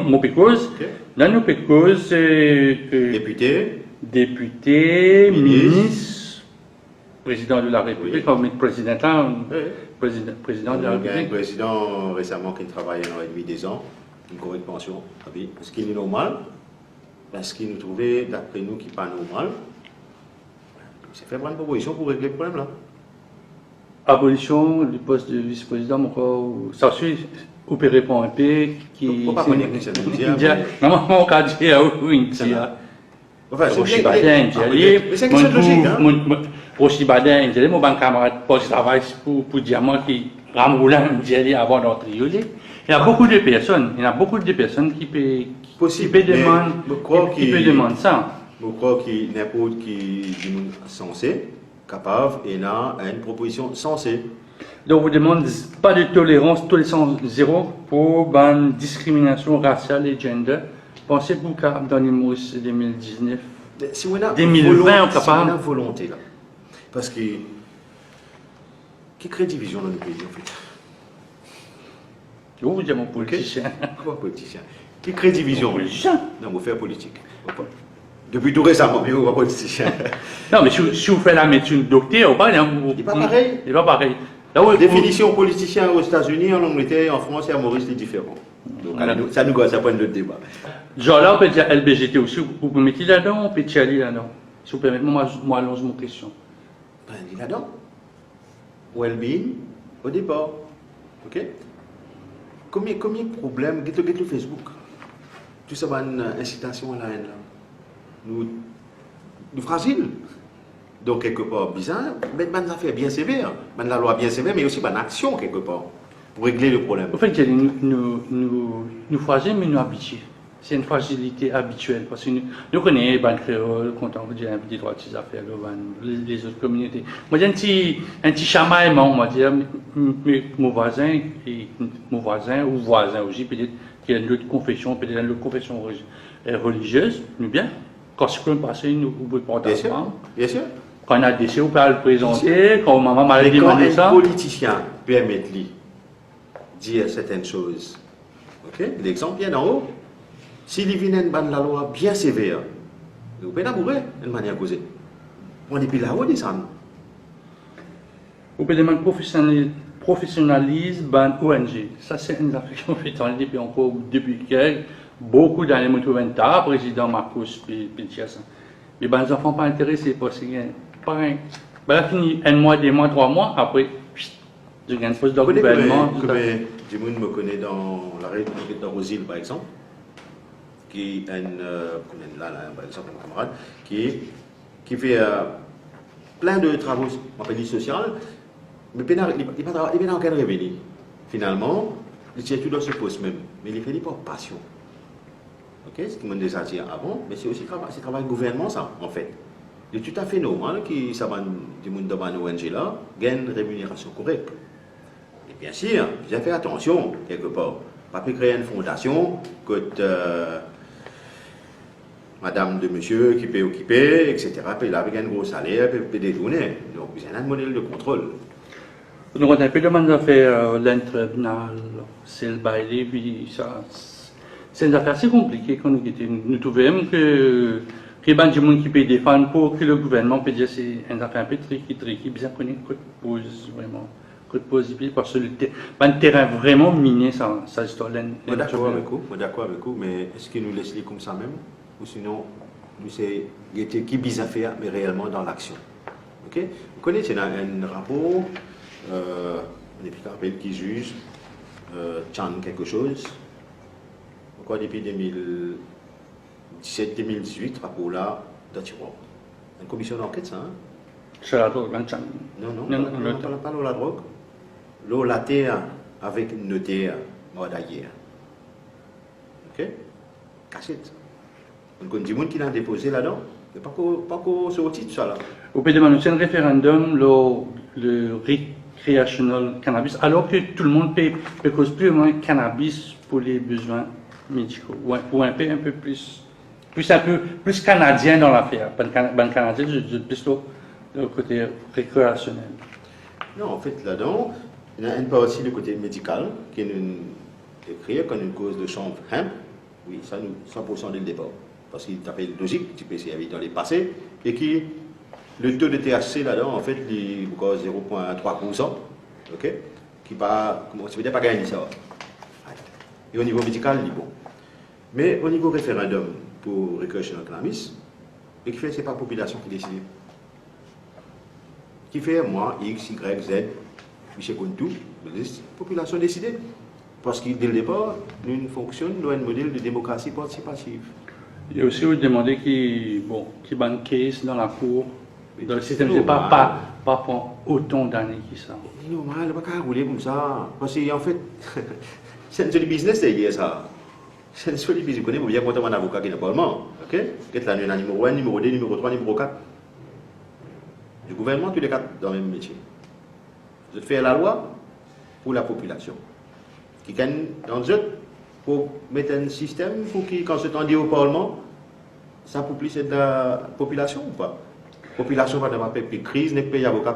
B: mon pécose. Là, nous pécose. Député, ministre, président de la République, comme président là, président de la République.
A: Il y a un président récemment qui travaille un an et demi, 2 ans, une correcte pension. Ce qui est normal, parce qu'il nous trouvait, d'après nous, qui n'est pas normal, c'est faire une proposition pour régler le problème là.
B: Abolition du poste de vice-président, ça suit, opéré pour un pays qui.
A: Pourquoi pas connaître ça nous dire?
B: Non, mon cas dit, oui,
A: enfin,
B: c'est bien. Mais c'est une question de logique, hein? Aussi, mon bon camarade, poste de travail pour dire moi qui ramoulant avant d'entrer. Il y a beaucoup de personnes qui peuvent demander ça.
A: Je crois qu'il n'importe qui est censé, capable, et là, une proposition sensée.
B: Donc, vous demandez pas de tolérance zéro pour la discrimination raciale et gender. Pensez pour que dans les mois 2019,
A: si on a
B: 2020,
A: si on a volonté là, parce que qui crée division dans le pays en fait.
B: Vous dites mon politicien.
A: Quoi politicien? Qui crée division?
B: Politicien.
A: Non, vous faites politique. Depuis tout récemment, mais vous pas politicien.
B: Non, mais si vous faites la médecine docteur,
A: il n'est pas pareil.
B: Il n'est pas pareil.
A: La définition politicien aux États-Unis, en Angleterre, en France et à Maurice, c'est différent. Donc, ça nous gosse, ça prend notre débat.
B: Genre là, on peut dire LBGT aussi, vous pouvez mettre là-dedans, on peut dire là-dedans. Si vous permettez, moi, allons mon question.
A: Ben, il est là-dedans. Well-being, au départ. Ok? Combien de problèmes, get le Facebook? Tout ça va une incitation à la haine là. Nous fragiles. Donc, quelque part, bizarre, mais une affaire bien sévère, la loi bien sévère, mais aussi une action quelque part, pour régler le problème.
B: En fait, nous fragiles, mais nous habitués. C'est une fragilité habituelle. Parce que nous connaissons les créoles, quand on dit un petit droit de ces affaires, les autres communautés. Moi, j'ai un petit chamaillement, on va dire, mon voisin ou voisin aussi, peut-être qu'il y a une autre confession, peut-être une autre confession religieuse, mais bien. Quand c'est comme passé, nous pouvons porter ensemble.
A: Bien sûr.
B: Quand on a décidé, on peut le présenter, quand maman m'a demandé ça.
A: Quand un politicien permet de dire certaines choses, ok? L'exemple vient d'en haut. S'il vient de la loi bien sévère, vous pouvez l'amourer d'une manière causée. On est plus là-haut descendre.
B: Vous pouvez demander professionnalise ONG. Ça, c'est une affaire qu'on fait depuis encore depuis beaucoup d'années, je trouve un tas, président Marcos Pintias. Mais les enfants pas intéressés parce que pas un. Ben, fini un mois, 2 mois, 3 mois, après, je gagne un poste de gouvernement.
A: Du monde me connaît dans la République de Rosile, par exemple. qui est un certain camarade, qui fait plein de travaux en pays social, mais il n'a pas aucun revenu. Finalement, il tient tout dans ce poste même, mais il fait par passion. Ok, ce qui m'a déjà dit avant, mais c'est aussi c'est travail gouvernement ça, en fait. C'est tout à fait normal que ça va du monde dans l'ONG là gagne une rémunération correcte. Et bien sûr, j'ai fait attention quelque part. Pas pu créer une fondation que madame de monsieur qui peut occuper, etc. Puis là, avec un gros salaire, peut détourner. Donc, vous avez un modèle de contrôle.
B: Donc, on a un peu demandé à faire l'intribunal, c'est le bail, puis ça. C'est une affaire assez compliquée quand nous trouvons que il y a des gens qui peuvent défendre pour que le gouvernement peut dire que c'est une affaire un peu tricky, bien qu'on pose vraiment, parce que le terrain vraiment miné, ça histoire.
A: Je suis d'accord avec vous, mais est-ce qu'il nous laisse comme ça même? Ou sinon, nous c'est qui bizarre à faire, mais réellement dans l'action. Ok? Vous connaissez un rapport, un épicard qui juge, Chan quelque chose. Pourquoi depuis 2017-2018, rapport là, une commission d'enquête, ça, hein?
B: C'est la drogue, hein, Chan.
A: Non, pas la drogue. L'eau, la terre avec une notaire, mort d'ailleurs. Ok? Cassette. Donc, on dit qu'il l'a déposé là-dedans, mais pas qu'au sorti tout ça là.
B: Au pays de Manu, c'est un référendum, le recreational cannabis, alors que tout le monde peut cause plus ou moins cannabis pour les besoins médicaux, ou un peu plus canadien dans l'affaire. Ben canadien, je dis plus le côté récréationnel.
A: Non, en fait, là-dedans, il y a une partie du côté médical qui est écrit comme une cause de chanvre hemp. Oui, ça nous 100% dès le départ. Parce qu'il s'appelle logique, tu peux essayer dans les passés, et qui, le taux de THC là-dedans, en fait, il est 0,3%, ok? Qui va, comment ça veut dire, pas gagner ça. Et au niveau médical, il est bon. Mais au niveau référendum pour recreational cannabis, et qui fait, c'est pas la population qui décide. Qui fait, moi, X, Y, Z, Michel Kontou, la population décide. Parce que dès le départ, nous fonctionnons dans un modèle de démocratie participative.
B: Il y a aussi demandé qui ban case dans la cour, dans le système, c'est pas prendre autant d'années que ça.
A: C'est normal, il ne pas rouler comme ça. Parce qu'en fait, c'est un joli business derrière ça. C'est un joli business. Vous connaissez, vous bien compter un avocat qui est dans le Parlement. Ok? Qu'est-ce que là, numéro 1, numéro 2, numéro 3, numéro 4. Le gouvernement, tous les quatre dans le même métier. Je fais la loi pour la population. Qui gagne dans le jeu pour mettre un système pour que, quand c'est dit au Parlement, ça pour plus de la population ou pas? La population va devoir payer crise, ne paye avocat,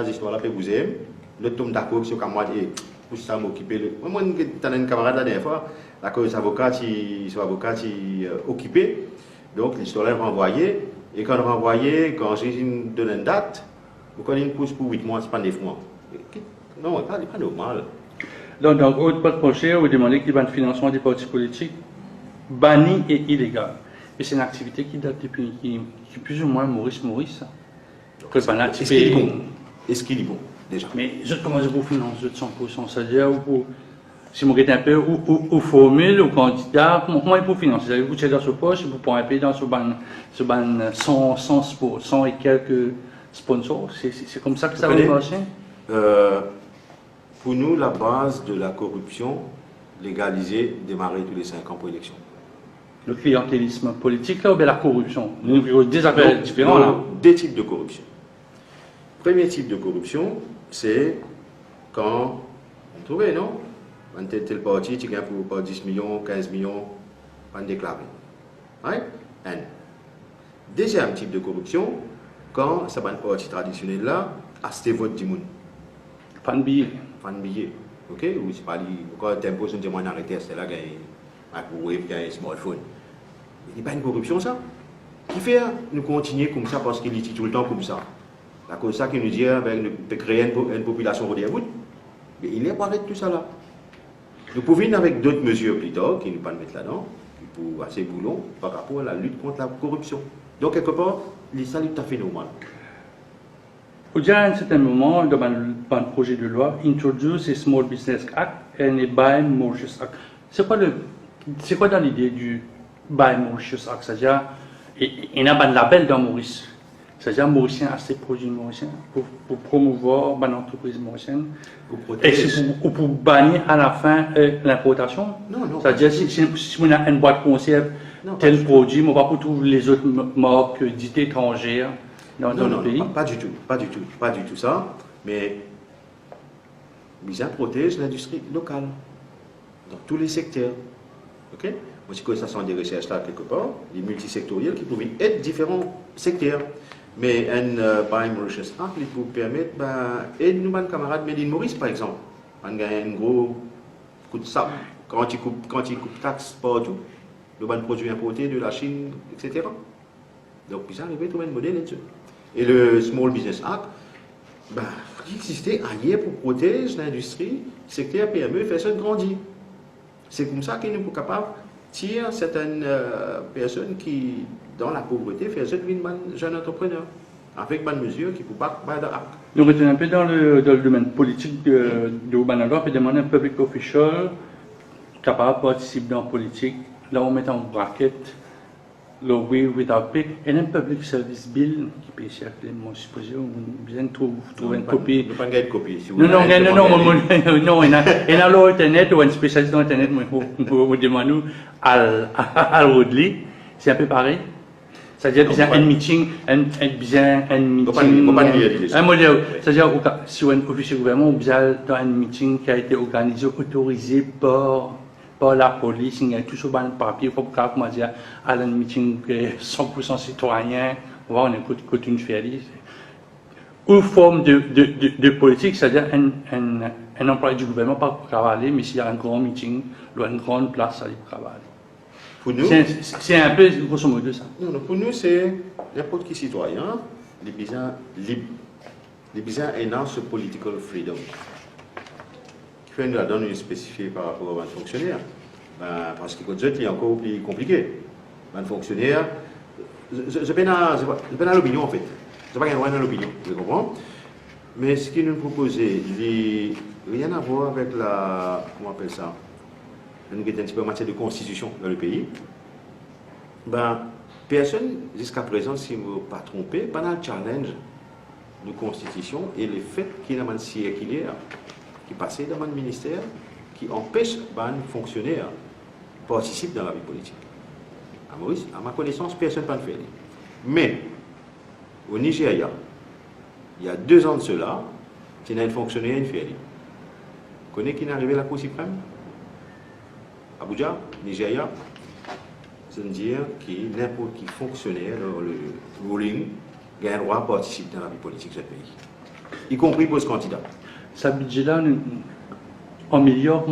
A: cette histoire-là, paye vous aimez. Le tombe d'accord sur moi et pour ça m'occuper. Moi, j'ai un camarade la dernière fois, la cause avocat, occupé. Donc l'histoire est renvoyée. Et quand renvoyé, quand j'ai donne une date, vous connaissez une pousse pour 8 mois, c'est pas 9 mois. Non, c'est pas normal.
B: Donc, autre pas de projet, vous demandez qu'il y ait un financement des partis politiques banni et illégal. Et c'est une activité qui date depuis, qui est plus ou moins Maurice.
A: Est-ce qu'il est bon, déjà?
B: Mais je commence à vous financer de 100%, c'est-à-dire, si vous regardez un peu, ou formule, ou candidat, comment il faut financer? Vous êtes dans ce poste, vous pouvez payer dans ce ban 100 et quelques sponsors. C'est comme ça que ça va marcher?
A: Pour nous, la base de la corruption, légalisée, démarrer tous les 5 ans pour élection.
B: Le clientélisme politique, là, ou bien la corruption? Nous avons des affaires différentes, là.
A: Deux types de corruption. Premier type de corruption, c'est quand, vous trouvez, non? Un tel parti, tu gagnes pour 10 millions, 15 millions, pas déclaré. Right? Un. Deuxième type de corruption, quand ça va un parti traditionnel là, acheter vote du monde.
B: Fan billet.
A: Ok? Ou c'est pas quand tu imposes un témoin arrêté, c'est là qu'il y a un microwave, qu'il y a un smartphone. Il n'y a pas une corruption ça. Qui fait nous continuer comme ça parce qu'il est tout le temps comme ça. La cause ça qui nous dit nous peut créer une population redévoute. Mais il n'est pas arrêté tout ça là. Nous pouvons venir avec d'autres mesures plus tard qui nous pas mettre là-dedans, pour assez boulot par rapport à la lutte contre la corruption. Donc quelque part, ça est tout à fait normal.
B: Vous dire à un certain moment, dans le projet de loi, introduce a Small Business Act and a Buy Mortgage Act. C'est quoi dans l'idée by Mauritius Act, c'est-à-dire, il y a un label dans Maurice. C'est-à-dire, Mauricien a ses produits mauriciens pour promouvoir une entreprise mauricienne. Ou pour bannir à la fin l'importation.
A: Non.
B: C'est-à-dire, si on a une boîte conserve, tel produit, on va pas trouver les autres marques dites étrangères dans le pays.
A: Pas du tout ça. Mais Bizan protège l'industrie locale dans tous les secteurs. Ok? Moi, je ça sont des recherches là quelque part, des multisectoriels qui peuvent être différents secteurs. Mais un Buy Mauritius Act, il peut permettre, et nous, nos camarades Made in Maurice, par exemple, on gagne un gros coup de sable quand ils coupent taxes partout, le ban produit importé de la Chine, etc. Donc, ils arrivent à trouver un modèle là-dessus. Et le Small Business Act, il existait ailleurs pour protéger l'industrie, le secteur PME, faire ça grandir. C'est comme ça qu'ils nous sommes capables de tirer certaines personnes qui, dans la pauvreté, font ça devenir jeunes entrepreneurs, avec bonnes mesures qui ne peuvent pas de acte.
B: Nous retenons un peu dans le domaine politique de Urbanador, puis demander un public official capable de participer dans la politique. Là, on met en bracket le oui without pay et un public service bill qui peut circuler, moi je suppose, on vient de trouver une copie.
A: Nous ne pas une copie. Si
B: Non, il y a l'internet ou un spécialiste dans l'internet, on demande à Rodley, c'est un peu pareil. C'est-à-dire qu'il y a un meeting, un modèle. C'est-à-dire, si on est un officier gouvernement, il y a un meeting qui a été organisé, autorisé par la police, il y a tout sur le papier, il faut comment dire, à un meeting 100% citoyen, on écoute une féerie. Une forme de politique, c'est-à-dire un employé du gouvernement pas pour travailler, mais s'il y a un grand meeting, il y a une grande place à travailler.
A: Pour nous,
B: c'est un peu grosso modo ça.
A: Non, pour nous, c'est n'importe qui citoyen, les besoins libres, les besoins dans ce political freedom. Qui fait nous la donne spécifiée par rapport à un fonctionnaire. Parce que quand il est encore plus compliqué. Un fonctionnaire, je peine à l'opinion en fait. Je ne sais pas qu'il y a l'opinion, vous comprenez? Mais ce qu'il nous proposait, il n'a rien à voir avec la. Comment on appelle ça? Nous avons un petit peu en matière de constitution dans le pays. Personne, jusqu'à présent, si je ne me pas trompé, dans le challenge de constitution et le fait qu'il y a un circulaire qui passait dans le ministère qui empêche les fonctionnaires de participer dans la vie politique. À Maurice, à ma connaissance, personne ne peut le faire. Mais, au Nigeria, il y a 2 ans de cela, il y a un fonctionnaire et une féerie. Vous connaissez qui est arrivé à la Cour suprême? Abuja, Nigeria, c'est-à-dire que n'importe qui fonctionnaire dans le ruling a le droit de participer dans la vie politique de ce pays, y compris pour ce candidat.
B: Ce budget-là, en millions,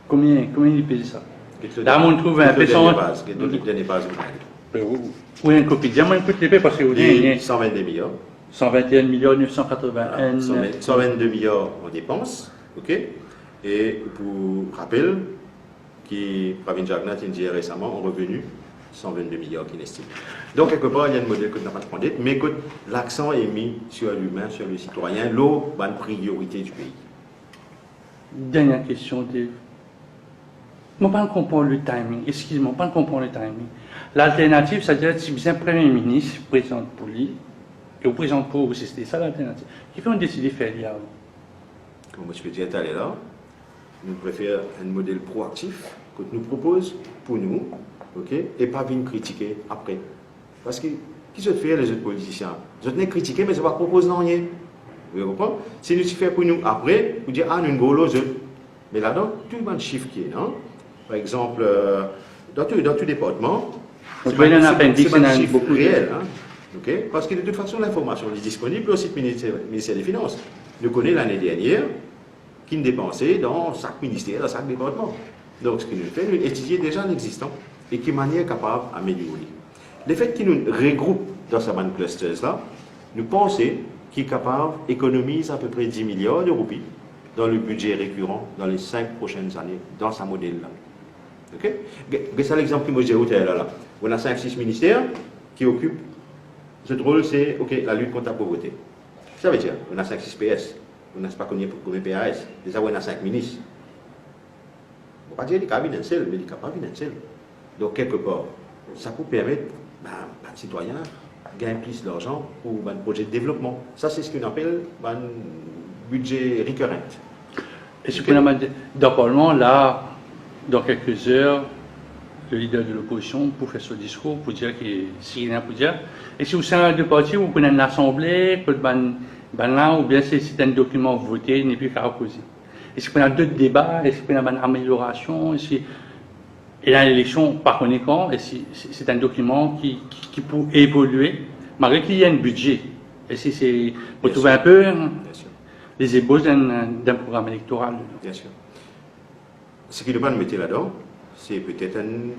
B: combien il paye ça? Là, on trouve un peu sans. Oui, une copie. Dis-moi une copie parce que vous dites
A: 122 millions.
B: 121 millions 981.
A: 122 millions en dépenses, ok? Et pour rappel, qui Pravin Jagnat a dit récemment, en revenu 122 millions qu'il estime. Donc, quelque part, il y a un modèle que nous n'avons pas prendre, mais que l'accent est mis sur l'humain, sur le citoyen, l'eau, la priorité du pays.
B: Dernière question, Dave. Je ne comprends pas le timing. Excusez-moi, je ne comprends pas le timing. L'alternative, c'est-à-dire que si un Premier ministre présente pour lui, et au présent pour vous, c'était ça l'alternative. Qui fait on décide de faire là?
A: Comme je peux dire, aller là, nous préférons un modèle proactif que nous propose pour nous, ok, et pas venir critiquer après. Parce que, qui se fait les autres politiciens? Ils ne critiquer, mais ils ne pas proposer rien. Vous comprenez? Si nous faisons pour nous après, vous dites, nous avons l'autre. Mais là-dedans, tout le monde chiffre qui est, non? Par exemple, dans tout département, c'est un chiffre réel. Hein? Okay? Parce que de toute façon, l'information est disponible au site ministère des Finances. Nous connaissons l'année dernière qui nous dépensait dans chaque ministère, dans chaque département. Donc, ce que nous faisons, nous étudions déjà l'existant et qui est manière capable d'améliorer. Le fait qu'il nous regroupe dans ces bande clusters-là, nous pensons qu'il est capable d'économiser à peu près 10 milliards d'euros dans le budget récurrent dans les 5 prochaines années, dans ce modèle-là. Ok? C'est l'exemple que je vous ai là. On a 5-6 ministères qui occupent. Ce rôle, c'est la lutte contre la pauvreté. Ça veut dire, on a 5-6 PS. On n'a pas connu pour combien PAS. Déjà, on a 5 ministres. On ne va pas dire qu'il y a un seul, mais il n'y a pas un seul. Donc, quelque part, ça peut permettre aux citoyens de gagner plus d'argent pour un projet de développement. Ça, c'est ce qu'on appelle un budget récurrent.
B: Et ce qu'on a dans le Parlement, là, dans quelques heures, le leader de l'opposition pour faire ce discours, pour dire qu'il y a pour dire. Et si vous êtes de parti, vous prenez une assemblée, là, ou bien c'est un document voté, il n'est plus qu'à opposer. Est-ce qu'on a d'autres débats? Est-ce qu'on a une amélioration? Et là, l'élection, par conséquent, c'est un document qui peut évoluer, malgré qu'il y ait un budget. Et si c'est pour trouver un peu les ébauches d'un programme électoral.
A: Bien sûr. Ce qu'il doit nous mettre là-dedans, c'est peut-être une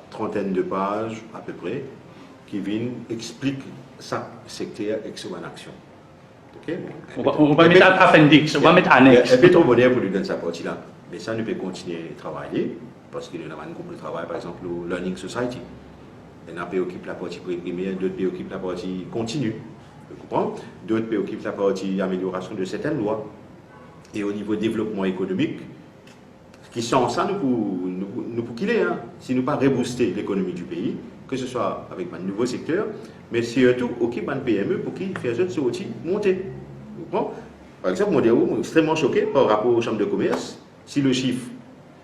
A: trentaine de pages à peu près qui viennent expliquer ça, secteur et son action. Okay?
B: On va mettre appendix, on va mettre annexe.
A: Un peu trop moderne pour lui donner sa partie-là. Mais ça, nous peut continuer à travailler parce qu'il y a un groupe de travail, par exemple, le Learning Society. Il y en a qui occupent la partie primaire, d'autres qui occupent la partie continue. Vous comprenez? D'autres qui occupent la partie amélioration de certaines lois. Et au niveau développement économique, qui sont ça, nous pour qu'il est, hein, si nous pas rebooster l'économie du pays, que ce soit avec un nouveau secteur, mais surtout occupe un PME pour qu'il fasse ce outil monter. Vous comprenez? Par exemple, moi, je suis extrêmement choqué par rapport aux chambres de commerce. Si le chiffre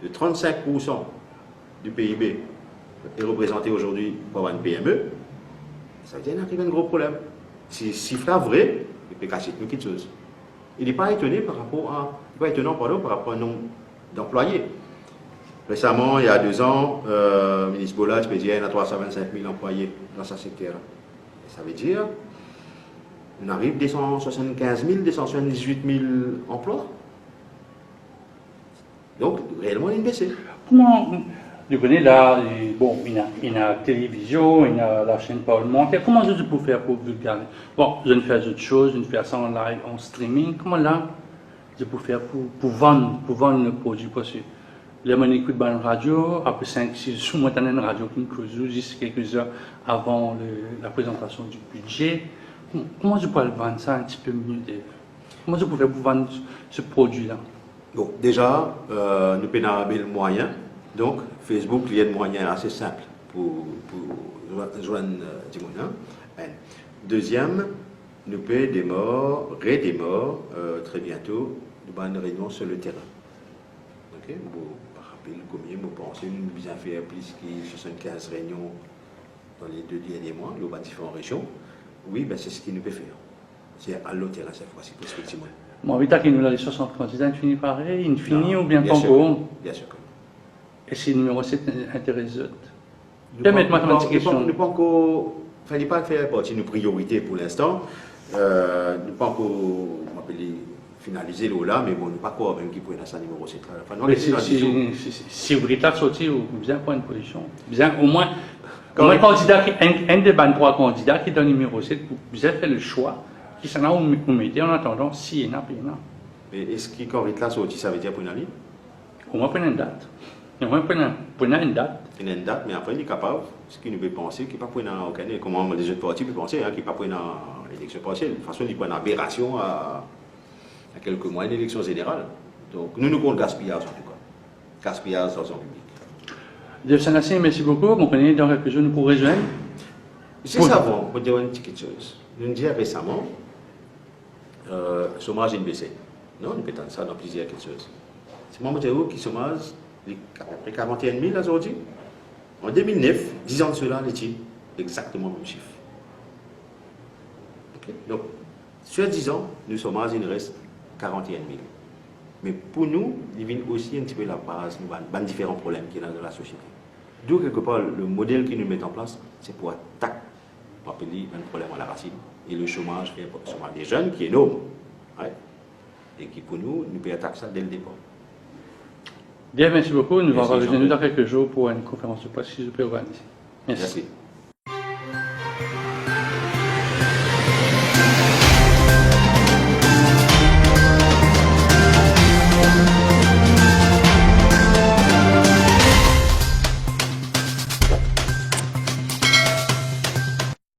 A: de 35% du PIB est représenté aujourd'hui par une PME, ça veut dire qu'il y a un gros problème. Si ce chiffre-là vrai, il peut cacher quelque chose. Il n'est pas étonné par rapport à, par rapport à un nombre d'employés. Récemment, il y a 2 ans, le ministre Bollard peut dire qu'il y a 325 000 employés dans ce secteur. Ça veut dire qu'on arrive à 275 000, 278 000 emplois. Donc, réellement, il y a une baisse.
B: Comment, vous connaissez là, bon, il y a la télévision, il y a la chaîne parlementaire. Comment je peux faire pour vulgariser? Bon, je ne fais autre chose, je ne fais ça en live, en streaming. Comment là, je peux faire pour vendre le produit possible? Là, on écoute dans la radio, après 5-6 jours, moi, une radio qui me cause juste quelques heures avant la présentation du budget. Comment je peux le vendre ça un petit peu mieux, Dave? Comment je peux faire pour vendre ce produit-là?
A: Bon, déjà, nous pouvons le moyen. Donc, Facebook, il y a un moyen assez simple pour joindre du monde. Deuxième, nous pouvons redémarrer très bientôt une réunion sur le terrain. Ok? Combien vous pensez, nous avons fait plus de 75 réunions dans les 2 derniers mois, dans différentes régions. Oui, ben c'est ce qu'il nous peut faire. C'est à l'autre terrain cette fois-ci, effectivement.
B: Bon, vite qu'il nous a les 60 candidats, il finit pareil, il finit ou bien pas encore?
A: Bien sûr.
B: Et si le numéro 7 intéresse les autres? Permettez-moi de faire une question.
A: Nous ne pas encore, il ne fallait pas faire partie de nos priorités pour l'instant. Nous ne pas encore finaliser là, mais bon, nous ne pas encore même qui pourrait dans sa numéro 7.
B: Si vous voulez sortir, vous bien prendre une position. Bien, au moins, un candidat, un des 23 candidats qui donne le numéro 7, vous avez fait le choix, qui s'en a où mettez en attendant si il y en a, puis il y en a.
A: Mais est-ce qu'il quand là sorti, ça veut dire pour une année?
B: Au moins prendre une date. Au moins prendre une date.
A: Une date, mais après il est capable, ce qu'il nous peut penser, qu'il n'est pas pour aucun, comment les autres partis peuvent penser, qu'il n'est pas pour l'élection partielle. De toute façon, il n'y a pas une aberration à quelques mois d'élection générale. Donc, nous comptons gaspillage en tout cas. Gaspillage dans son public.
B: Dave Sanassin, merci beaucoup. On connaît dans quelques jours, nous pourrons rejoindre.
A: C'est ça, bon, pour dire une petite chose. Nous disons récemment, le chômage est baissé. Non, nous peut-être ça dans plusieurs quelque chose. C'est moi qui chômage, à peu près 41 000 aujourd'hui. En 2009, 10 ans de cela, les exactement le même chiffre. Okay? Donc, sur 10 ans, le chômage, il reste 41 000. Mais pour nous, il vient aussi un petit peu la base, de différents problèmes qu'il y a dans la société. D'où, quelque part, le modèle qu'ils nous mettent en place, c'est pour attaquer un problème à la racine. Et le chômage des jeunes, qui est énorme. Ouais. Et qui, pour nous peut attaquer ça dès le départ.
B: Bien, merci beaucoup. Nous allons revenir dans quelques jours pour une conférence de presse si je peux organiser.
A: Merci.